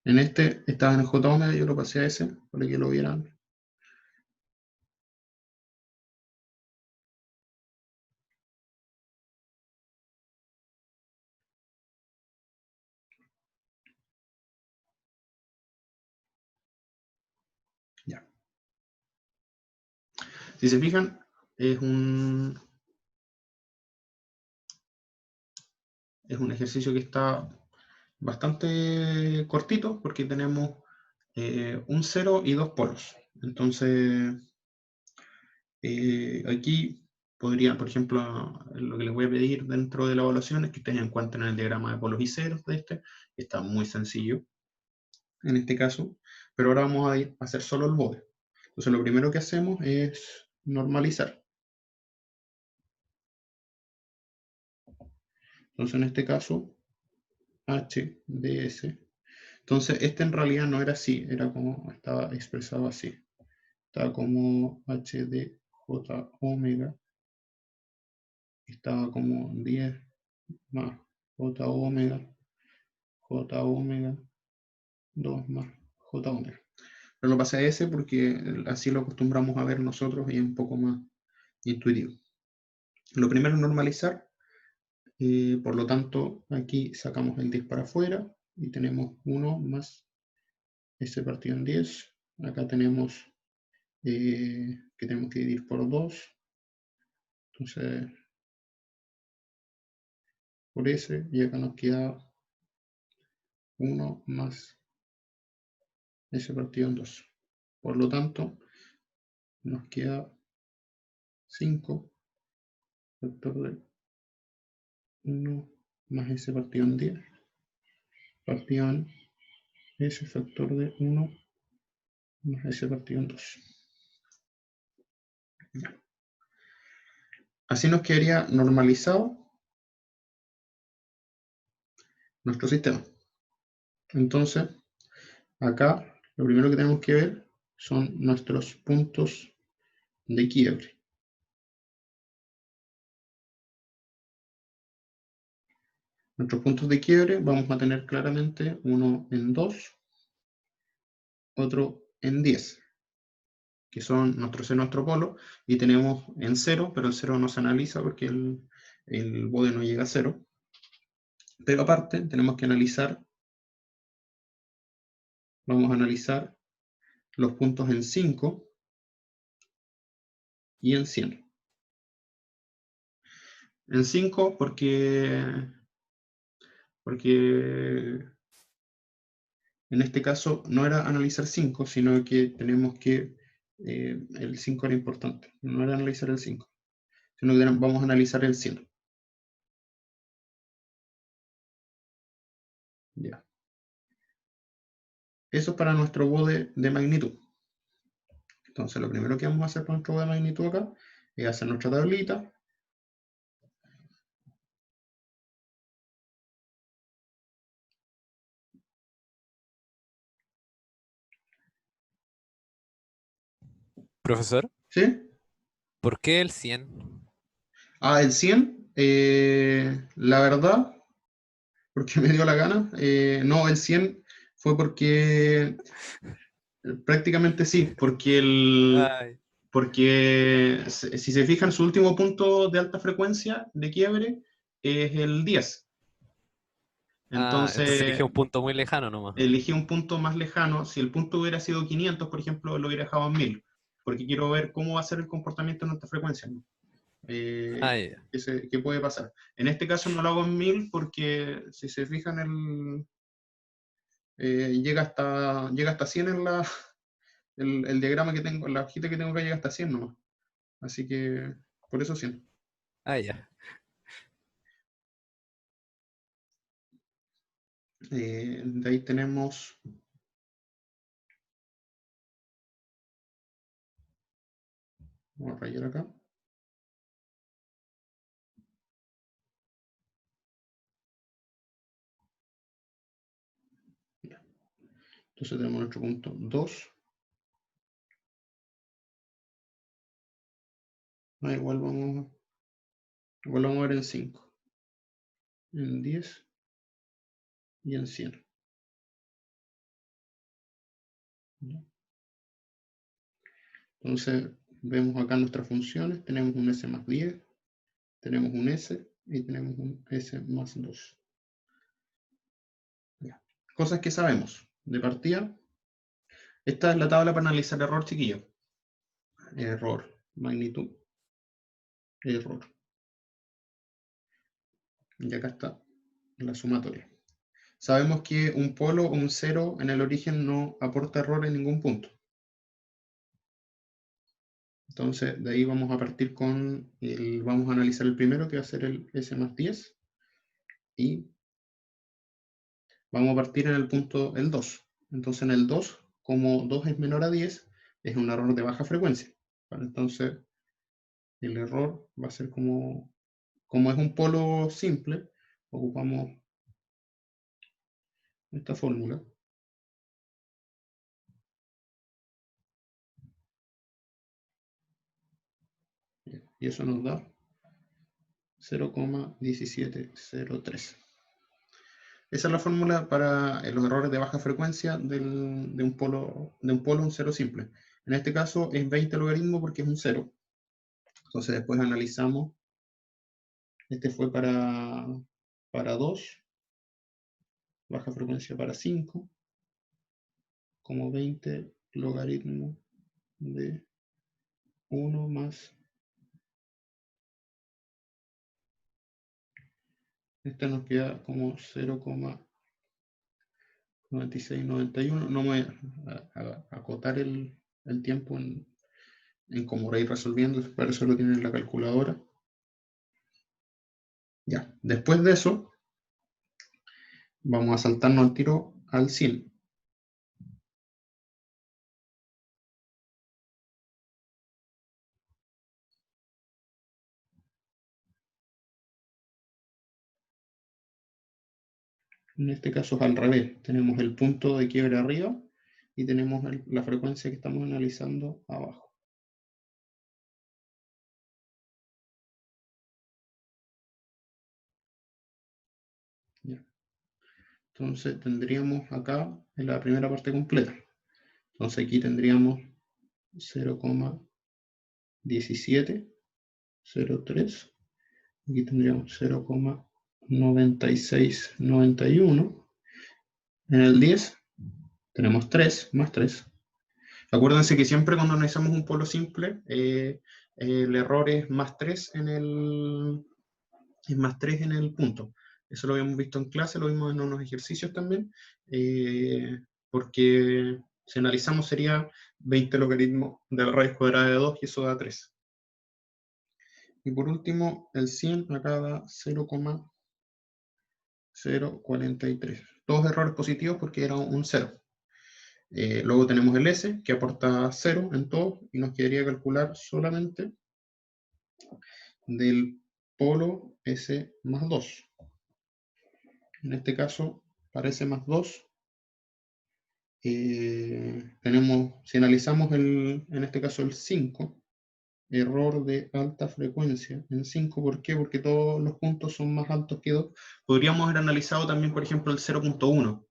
en este estaba en el J1, yo lo pasé a ese para que lo vieran. Ya. Si se fijan, es un ejercicio que está bastante cortito porque tenemos un 0 y dos polos. Entonces, aquí podría, por ejemplo, lo que les voy a pedir dentro de la evaluación es que ustedes encuentren el diagrama de polos y ceros de este, que está muy sencillo en este caso, pero ahora vamos a ir a hacer solo el bode. Entonces, lo primero que hacemos es normalizar. Entonces, en este caso, h de s. Entonces, este en realidad no era así, era como estaba expresado así. Estaba como h de j omega, estaba como 10 más j omega, 2 más j omega. Pero lo pasé a ese porque así lo acostumbramos a ver nosotros y es un poco más intuitivo. Lo primero es normalizar. Por lo tanto, aquí sacamos el 10 para afuera y tenemos 1 más s partido en 10. Acá tenemos que tenemos que dividir por 2. Entonces, por s, y acá nos queda 1 más s partido en 2. Por lo tanto, nos queda 5 factor de 1 más s partido en 10 partido en s factor de 1 más s partido en 2. Ya. Así nos quedaría normalizado nuestro sistema. Entonces, acá lo primero que tenemos que ver son nuestros puntos de quiebre. Nuestros puntos de quiebre vamos a tener claramente uno en 2, otro en 10, que son nuestro polo, y tenemos en 0, pero el 0 no se analiza porque el bode no llega a 0. Pero aparte tenemos que vamos a analizar los puntos en 5 y en 100. En 5 porque en este caso no era analizar 5, sino que tenemos que, el 5 era importante, no era analizar el 5, sino que vamos a analizar el 100. Ya. Eso es para nuestro bode de magnitud. Entonces lo primero que vamos a hacer para nuestro bode de magnitud acá es hacer nuestra tablita. Profesor, ¿Sí? ¿Por qué el 100? El 100, la verdad, porque me dio la gana. No, el 100 fue porque prácticamente sí, Ay, si se fijan, su último punto de alta frecuencia de quiebre es el 10. entonces elige Entonces, un punto muy lejano nomás. elegí un punto más lejano. Si el punto hubiera sido 500, por ejemplo, lo hubiera dejado en 1000, porque quiero ver cómo va a ser el comportamiento en alta frecuencia, ¿no? Ah, ya. ¿Qué puede pasar? En este caso no lo hago en 1000 porque, si se fijan, llega hasta 100 en el diagrama que tengo, la hojita que tengo que llega hasta 100 nomás. Así que, por eso 100. Ah, ya. De ahí tenemos... Vamos a rayar acá. Ya. Entonces tenemos nuestro punto 2. Igual vamos a ver en 5, en 10 y en 100. ¿Ya? Entonces vemos acá nuestras funciones. Tenemos un S más 10, tenemos un S y tenemos un S más 2. Ya. Cosas que sabemos. De partida, esta es la tabla para analizar error, chiquillo. Error, magnitud, error. Y acá está la sumatoria. Sabemos que un polo o un cero en el origen no aporta error en ningún punto. Entonces, de ahí vamos a partir vamos a analizar el primero, que va a ser el S más 10. Y vamos a partir en el punto, el 2. Entonces, en el 2, como 2 es menor a 10, es un error de baja frecuencia. Entonces, el error va a ser como es un polo simple, ocupamos esta fórmula. Y eso nos da 0,1703. Esa es la fórmula para los errores de baja frecuencia de un polo, un cero simple. En este caso es 20 logaritmo porque es un cero. Entonces después analizamos. Este fue para 2, baja frecuencia para 5, como 20 logaritmo de 1 más. Esta nos queda como 0,9691. No me voy a acotar el tiempo en cómo lo ir resolviendo, para eso lo tienen en la calculadora. Ya, después de eso, vamos a saltarnos al tiro al 100. En este caso es al revés. Tenemos el punto de quiebre arriba y tenemos la frecuencia que estamos analizando abajo. Ya. Entonces tendríamos acá en la primera parte completa. Entonces aquí tendríamos 0,1703. Aquí tendríamos 0,9691. En el 10 tenemos 3 más 3. Acuérdense que siempre cuando analizamos un polo simple, el error es más 3 en el punto. Eso lo habíamos visto en clase, lo vimos en unos ejercicios también, porque si analizamos sería 20 logaritmos de la raíz cuadrada de 2 y eso da 3. Y por último, el 100 acá da 0,043. Todos errores positivos porque era un 0. Luego tenemos el S, que aporta 0 en todo, y nos quedaría calcular solamente del polo S más 2. En este caso, para S más 2, si analizamos en este caso el 5, error de alta frecuencia en 5. ¿Por qué? Porque todos los puntos son más altos que 2. Podríamos haber analizado también, por ejemplo, el 0.1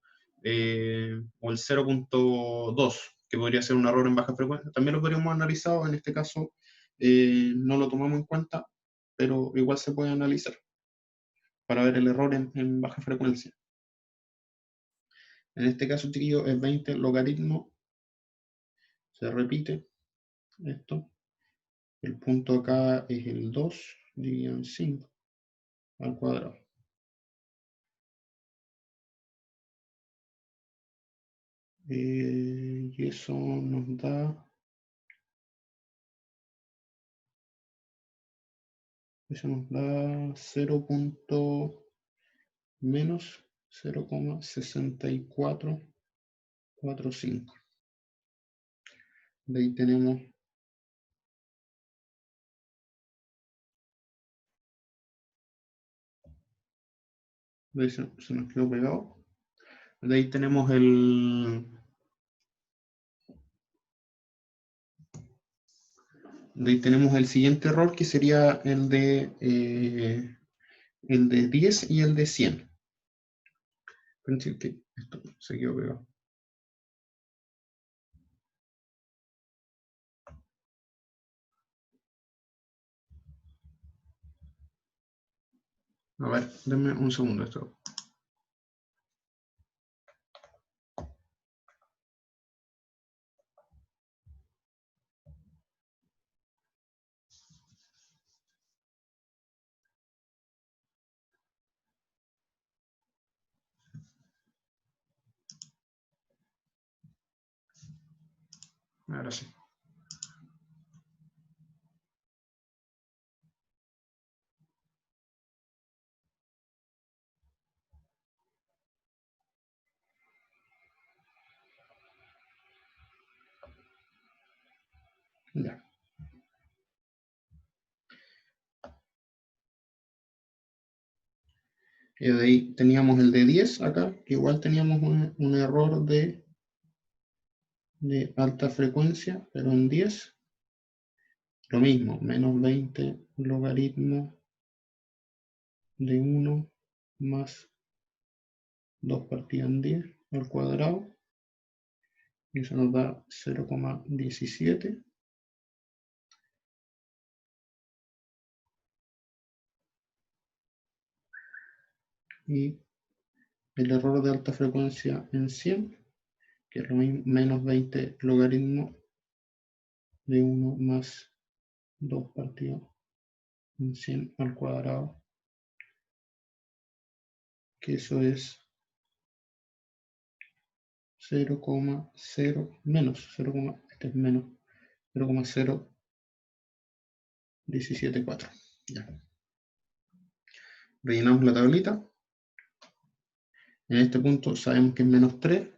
o el 0.2, que podría ser un error en baja frecuencia. También lo podríamos analizar, en este caso no lo tomamos en cuenta, pero igual se puede analizar para ver el error en baja frecuencia. En este caso, chiquillo, es 20 logaritmo, se repite esto. El punto acá es el 2 dividido en 5 al cuadrado. Y eso nos da... Eso nos da 0. Menos 0,6445. De ahí tenemos se nos quedó pegado. De ahí tenemos el siguiente error, que sería el de 10 y el de 100. Pensé que esto se quedó pegado. A ver, denme un segundo esto. Ahora sí. Ya. Y de ahí teníamos el de 10 acá, que igual teníamos un error de alta frecuencia, pero en 10, lo mismo, menos 20 logaritmo de 1 más 2 partido en 10 al cuadrado, y eso nos da 0,17. Y el error de alta frecuencia en 100, que es lo mismo, menos 20 logaritmo de 1 más 2 partido en 100 al cuadrado, que eso es 0,0 menos 0, este es menos 0,0174. Ya. Rellenamos la tablita. En este punto sabemos que es menos 3.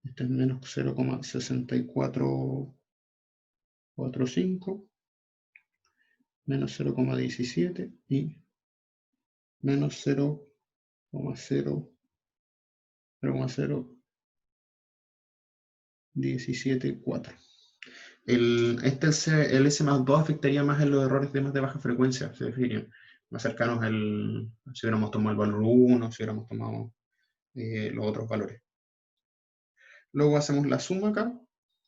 Este es menos 0,6445, menos 0,17 y menos 0,0174. El S más 2 afectaría más en los errores de más de baja frecuencia, se definen más cercanos si hubiéramos tomado el valor 1, si hubiéramos tomado los otros valores. Luego hacemos la suma acá,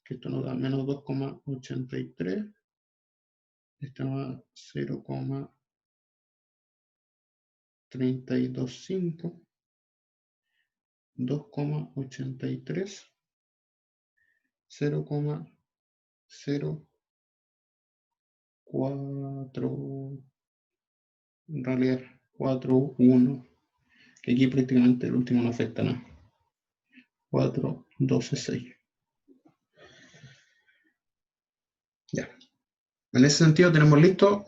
que esto nos da menos 2,83. Esto nos da 0,325. 2,83. 0,04, en realidad 4,1, que aquí prácticamente el último no afecta nada. 4,12,6. Ya. En ese sentido tenemos listo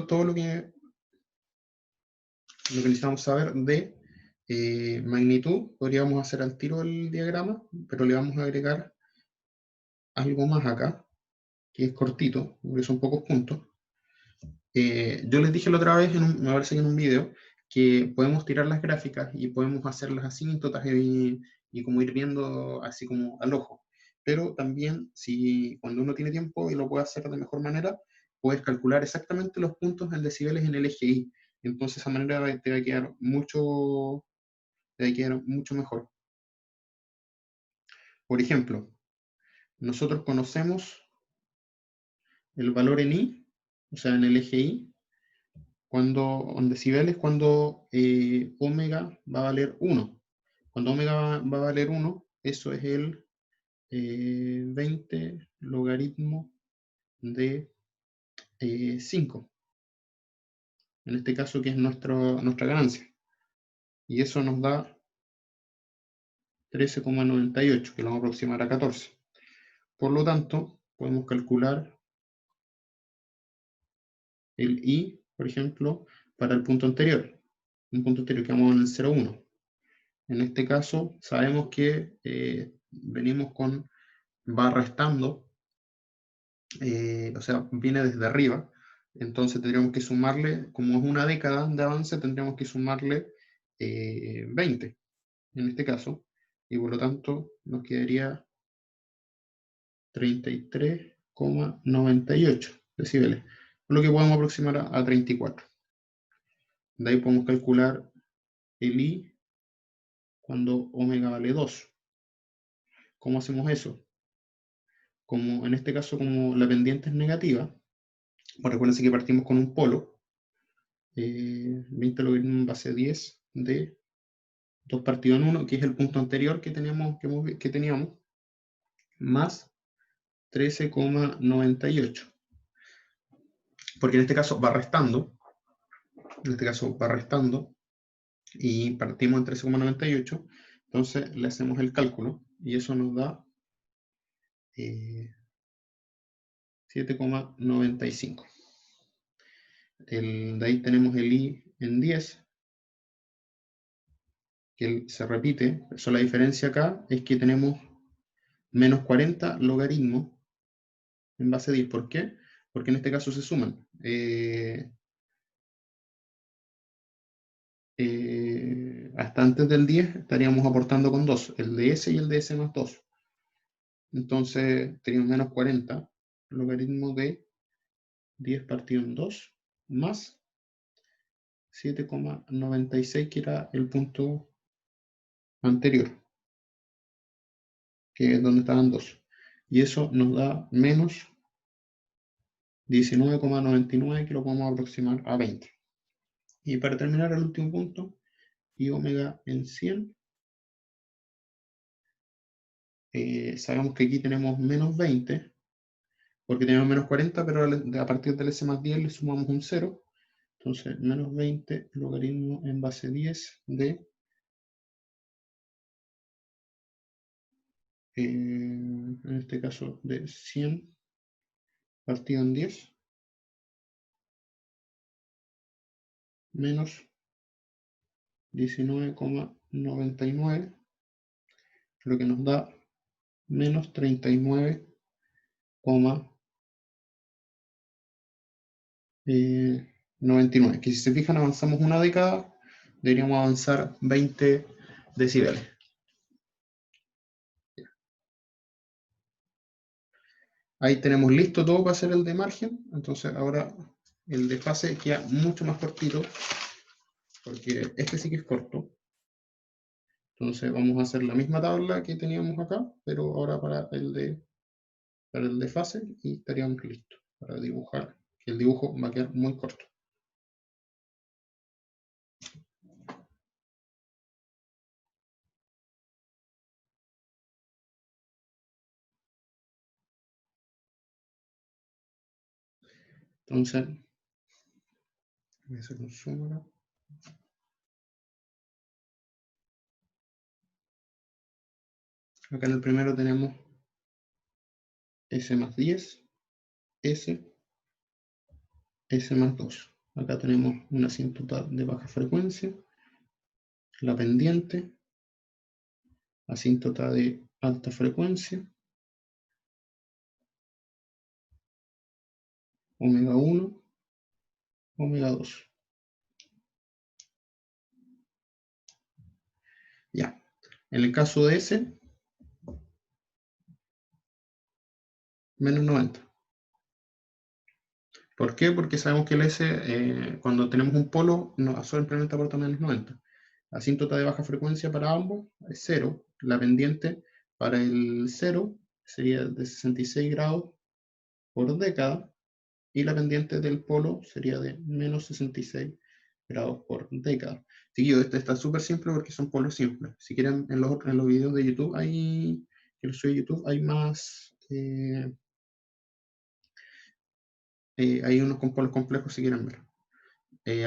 todo lo que necesitamos saber de magnitud. Podríamos hacer al tiro el diagrama, pero le vamos a agregar algo más acá, que es cortito, porque son pocos puntos. Yo les dije la otra vez, me parece que en un video, que podemos tirar las gráficas y podemos hacerlas asíntotas y como ir viendo así como al ojo. pero también si cuando uno tiene tiempo y lo puede hacer de mejor manera, puedes calcular exactamente los puntos en decibeles en el eje Y. Entonces de esa manera te va a quedar mucho mejor. Por ejemplo, nosotros conocemos el valor en I, o sea, en el eje Y, cuando en decibeles, cuando omega va a valer 1. Cuando omega va a valer 1, eso es el 20 logaritmo de 5. En este caso, que es nuestra ganancia. Y eso nos da 13,98, que lo vamos a aproximar a 14. Por lo tanto, podemos calcular el I, por ejemplo, para el punto anterior. Un punto anterior que vamos en el 0,1. En este caso, sabemos que venimos con, va restando, o sea, viene desde arriba. Entonces tendríamos que sumarle, como es una década de avance, tendríamos que sumarle 20, en este caso. Y por lo tanto, nos quedaría 33,98 decibeles, por lo que podemos aproximar a 34. De ahí podemos calcular el I cuando omega vale 2. ¿Cómo hacemos eso? Como en este caso, como la pendiente es negativa, pues recuerden que partimos con un polo, 20 logaritmo en base 10 de 2 partido en 1, que es el punto anterior que teníamos, más 13,98. Porque en este caso va restando, y partimos en 13,98, entonces le hacemos el cálculo, y eso nos da 7,95. De ahí tenemos el I en 10, que se repite, eso la diferencia acá es que tenemos menos 40 logaritmos en base 10. ¿Por qué? Porque en este caso se suman. Hasta antes del 10 estaríamos aportando con 2, el de S y el de S más 2. Entonces teníamos menos 40 logaritmo de 10 partido en 2 más 7,96, que era el punto anterior, que es donde estaban 2. Y eso nos da menos 19,99, que lo podemos aproximar a 20. Y para terminar el último punto, I omega en 100. Sabemos que aquí tenemos menos 20, porque tenemos menos 40, pero a partir del S más 10 le sumamos un 0. Entonces, menos 20 logaritmo en base 10 de en este caso de 100 partido en 10 menos 19,99, lo que nos da menos 39,99, que si se fijan avanzamos una década, deberíamos avanzar 20 decibeles. Ahí tenemos listo todo para hacer el de margen. Entonces ahora el de fase queda mucho más cortito, porque este sí que es corto. Entonces vamos a hacer la misma tabla que teníamos acá, pero ahora para el de fase, y estaríamos listos para dibujar, que el dibujo va a quedar muy corto. Entonces, voy a hacer un zoom acá. Acá en el primero tenemos S más 10, S más 2. Acá tenemos una asíntota de baja frecuencia, la pendiente, asíntota de alta frecuencia, omega 1, omega 2. Ya, en el caso de S, menos 90. ¿Por qué? Porque sabemos que el S, cuando tenemos un polo, simplemente aporta menos 90. Asíntota de baja frecuencia para ambos es 0. La pendiente para el 0 sería de 66 grados por década. Y la pendiente del polo sería de menos 66 grados por década. Seguido, este está súper simple porque son polos simples. Si quieren, en los videos de YouTube, hay más... hay unos con polos complejos si quieren ver.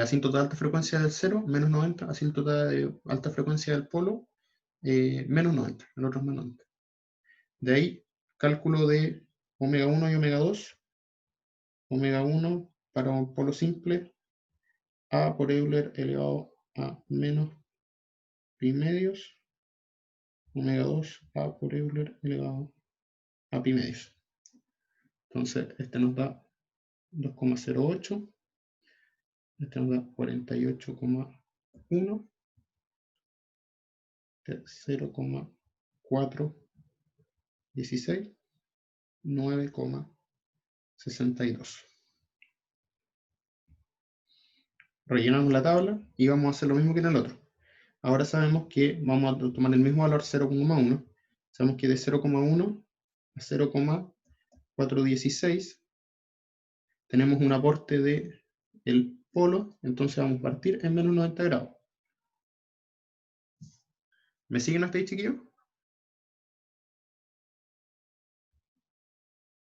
Asíntota de alta frecuencia del 0, menos 90. Asíntota de alta frecuencia del polo, menos 90. El otro es menos 90. De ahí, cálculo de omega 1 y omega 2. Omega 1 para un polo simple, A por Euler elevado a menos pi medios. Omega 2, A por Euler elevado a pi medios. Entonces, este nos da 2,08. Este nos da 48,1. 0,416, 9,62. Rellenamos la tabla y vamos a hacer lo mismo que en el otro. Ahora sabemos que vamos a tomar el mismo valor 0,1. Sabemos que de 0,1 a 0,416 tenemos un aporte de el polo, entonces vamos a partir en menos 90 grados. ¿Me siguen hasta ahí, chiquillos?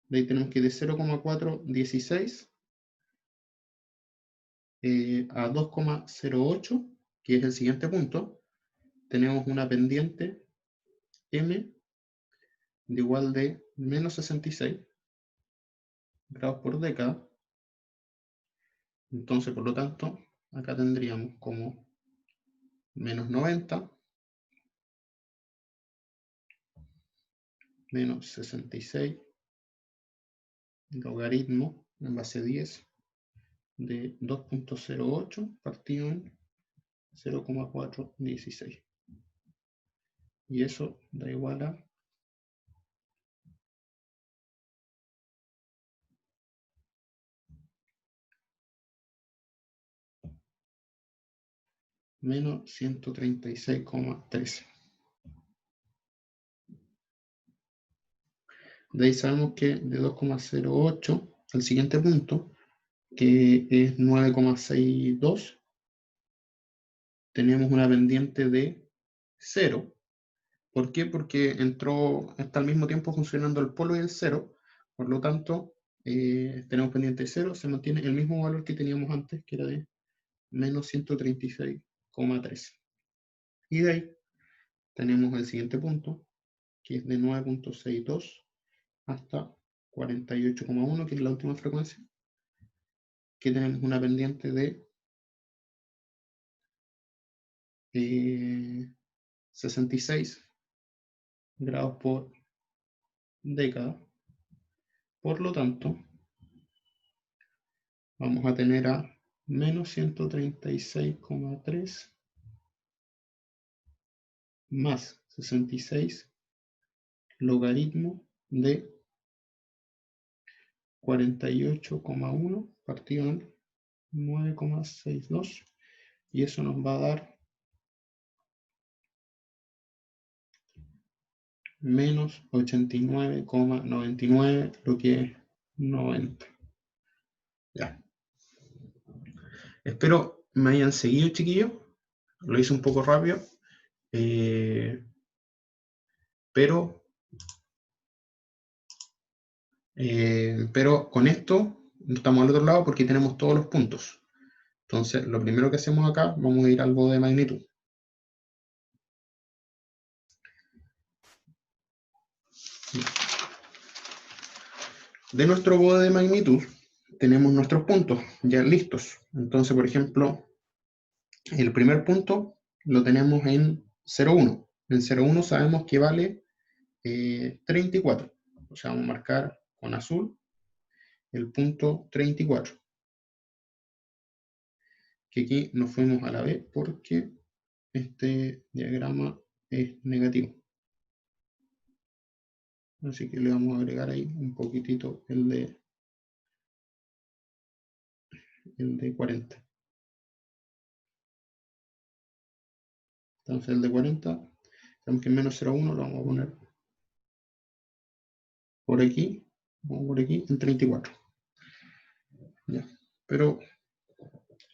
De ahí tenemos que de 0,416 a 2,08, que es el siguiente punto, tenemos una pendiente M de igual de menos 66 grados por década. Entonces, por lo tanto, acá tendríamos como menos 90 menos 66 logaritmo en base 10 de 2,08 partido en 0,416. Y eso da igual a menos 136,13. De ahí sabemos que de 2,08 al siguiente punto, que es 9,62, tenemos una pendiente de 0. ¿Por qué? Porque está al mismo tiempo funcionando el polo y el 0. Por lo tanto, tenemos pendiente de 0, se mantiene el mismo valor que teníamos antes, que era de menos 136,13. Y de ahí tenemos el siguiente punto, que es de 9,62 hasta 48,1, que es la última frecuencia, que tenemos una pendiente de 66 grados por década. Por lo tanto, vamos a tener a menos 136,3 más 66 logaritmo de 48,1 partido en 9,62, y eso nos va a dar menos 89,99, lo que es 90. Ya. Espero me hayan seguido, chiquillos. Lo hice un poco rápido. Pero con esto estamos al otro lado porque tenemos todos los puntos. Entonces, lo primero que hacemos acá, vamos a ir al bode de magnitud. De nuestro bode de magnitud, tenemos nuestros puntos ya listos. Entonces, por ejemplo, el primer punto lo tenemos en 0,1. En 0,1 sabemos que vale 34. O sea, vamos a marcar con azul el punto 34. Que aquí nos fuimos a la B porque este diagrama es negativo. Así que le vamos a agregar ahí un poquitito el de 40. Entonces el de 40, tenemos que en menos 0,1 lo vamos a poner por aquí, en 34. Ya. Pero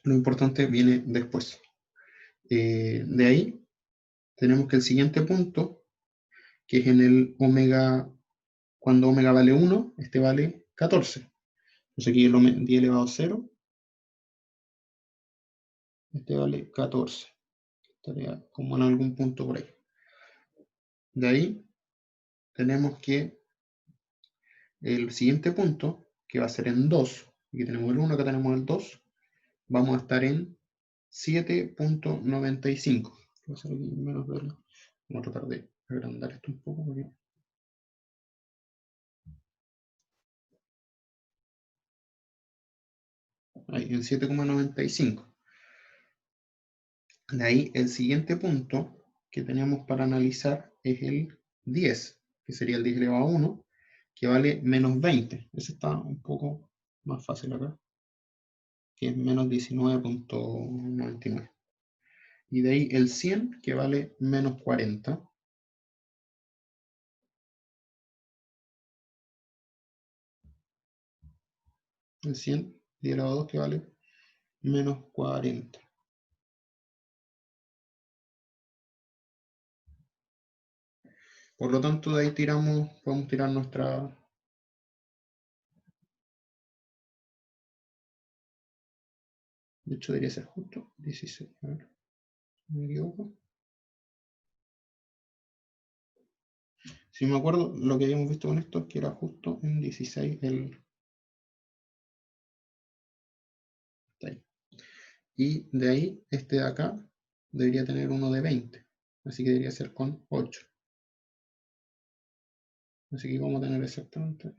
lo importante viene después. De ahí tenemos que el siguiente punto, que es en el omega, cuando omega vale 1, este vale 14. Entonces aquí el 10 elevado a 0, este vale 14. Estaría como en algún punto por ahí. De ahí tenemos que el siguiente punto, que va a ser en 2, aquí tenemos el 1, acá tenemos el 2, vamos a estar en 7.95. Voy a hacer aquí menos verlo. Vamos a tratar de agrandar esto un poco. Porque... ahí, en 7,95. De ahí el siguiente punto que tenemos para analizar es el 10, que sería el 10 elevado a 1, que vale menos 20. Ese está un poco más fácil acá, que es menos 19.99. Y de ahí el 100, que vale menos 40. El 100, 10 elevado a 2, que vale menos 40. Por lo tanto, de ahí podemos tirar nuestra... De hecho, debería ser justo 16. A ver, me equivoco. Si me acuerdo, lo que habíamos visto con esto es que era justo en 16 el... Está ahí. Y de ahí, este de acá, debería tener uno de 20. Así que debería ser con 8. Así que vamos a tener exactamente...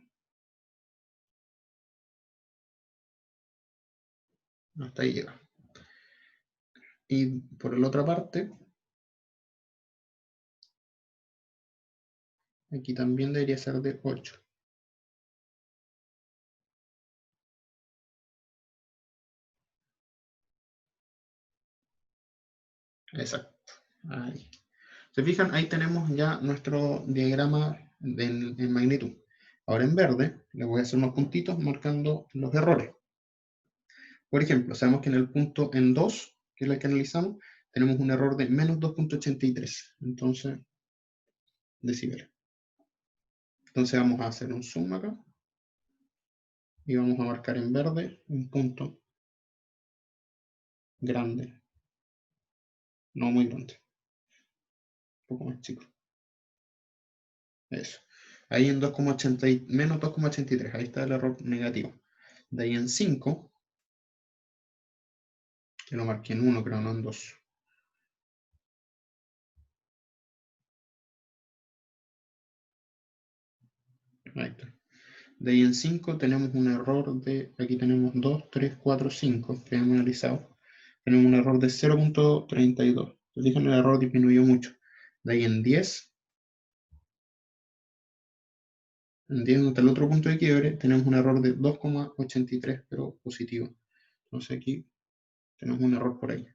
hasta ahí llega. Y por la otra parte, aquí también debería ser de 8. Exacto. Ahí. ¿Se fijan? Ahí tenemos ya nuestro diagrama en magnitud. Ahora en verde, le voy a hacer unos puntitos marcando los errores. Por ejemplo, sabemos que en el punto en 2, que es el que analizamos, tenemos un error de menos 2.83. Entonces, decibeles. Entonces vamos a hacer un zoom acá. Y vamos a marcar en verde un punto grande. No muy grande. Un poco más chico. Eso. Ahí en 2,80, menos 2,83. Ahí está el error negativo. De ahí en 5, que lo marqué en 1, creo, no en 2. Ahí está. De ahí en 5 tenemos un error de, aquí tenemos 2, 3, 4, 5 que hemos analizado. Tenemos un error de 0.32. Se fijan, el error disminuyó mucho. De ahí en 10, donde está el otro punto de quiebre, tenemos un error de 2,83, pero positivo. Entonces aquí tenemos un error por ahí.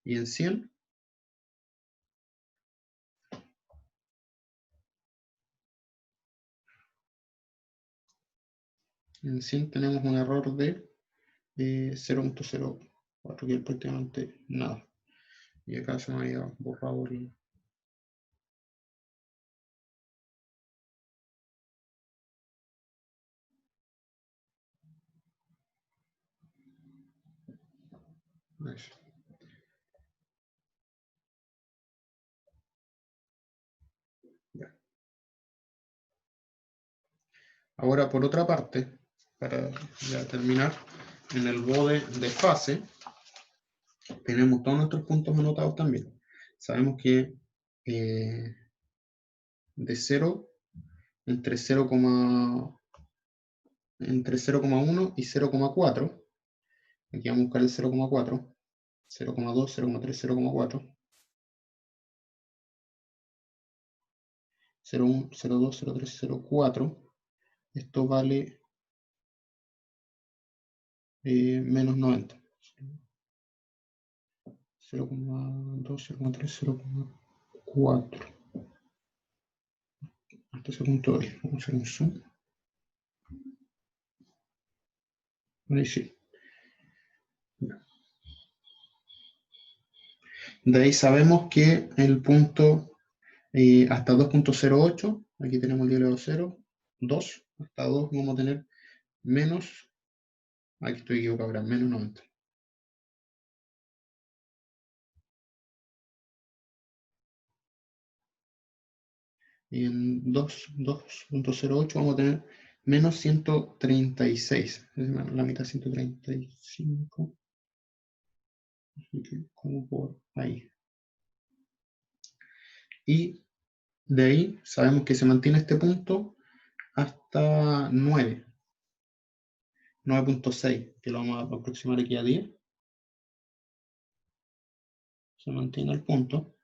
Y en 100, tenemos un error de 0.04, que es prácticamente nada. Y acá se me había borrado el... Eso. Ya. Ahora, por otra parte, para ya terminar, en el bode de fase, tenemos todos nuestros puntos anotados también. Sabemos que de 0, entre 0,1 y 0,4, aquí vamos a buscar el 0,4, 0,2, 0,3, 0,4. 0,1, 0,2, 0,3, 0,4. Esto vale menos 90. 0,2, 0,3, 0,4. Hasta ese punto ahí. Vamos a hacer un zoom. Ahí sí. De ahí sabemos que el punto hasta 2.08, aquí tenemos el elevado a 0, 2, hasta 2 vamos a tener menos, aquí estoy equivocado ahora, menos 90. Y en 2.08 vamos a tener menos 136, es decir, la mitad 135, así que como por ahí. Y de ahí sabemos que se mantiene este punto hasta 9, 9.6, que lo vamos a aproximar aquí a 10. Se mantiene el punto.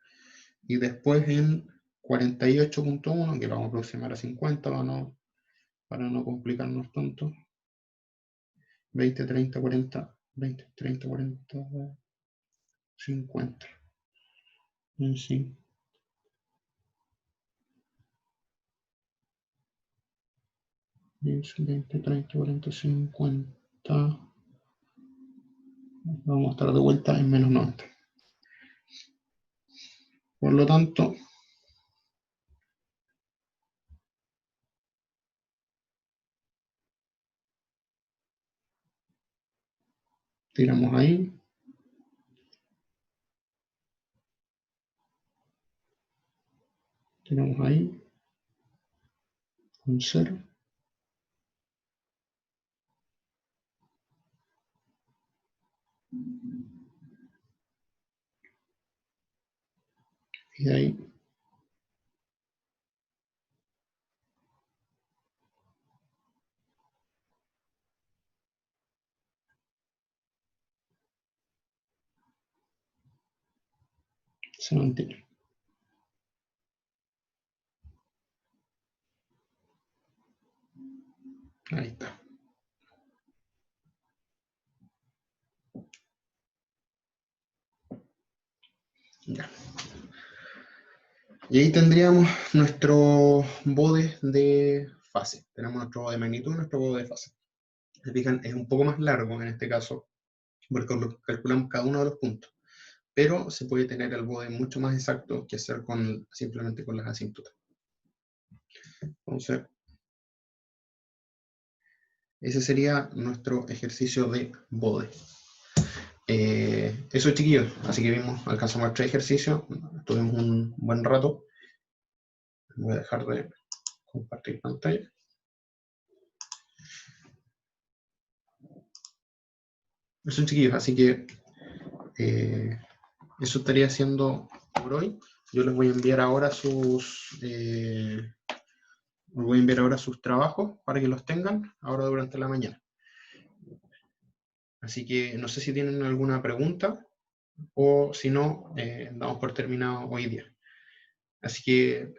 Y después en 48.1, que lo vamos a aproximar a 50 para no complicarnos tanto. 20, 30, 40, 20, 30, 40, 50. En sí. 10, 20, 30, 40, 50. Vamos a estar de vuelta en menos 90. Por lo tanto, tiramos ahí. Tiramos ahí. Con 0. Y de ahí se mantiene. Ahí está. Ya. Y ahí tendríamos nuestro bode de fase. Tenemos nuestro bode de magnitud y nuestro bode de fase. Se fijan, es un poco más largo en este caso, porque calculamos cada uno de los puntos. Pero se puede tener el bode mucho más exacto que hacer simplemente con las asíntotas. Entonces, ese sería nuestro ejercicio de bode. Eso, chiquillos. Así que alcanzamos 3 ejercicios. Tuvimos un buen rato. Voy a dejar de compartir pantalla. Eso, chiquillos. Así que eso estaría haciendo por hoy. Yo les voy a enviar ahora sus trabajos para que los tengan ahora durante la mañana. Así que no sé si tienen alguna pregunta o si no, damos por terminado hoy día. Así que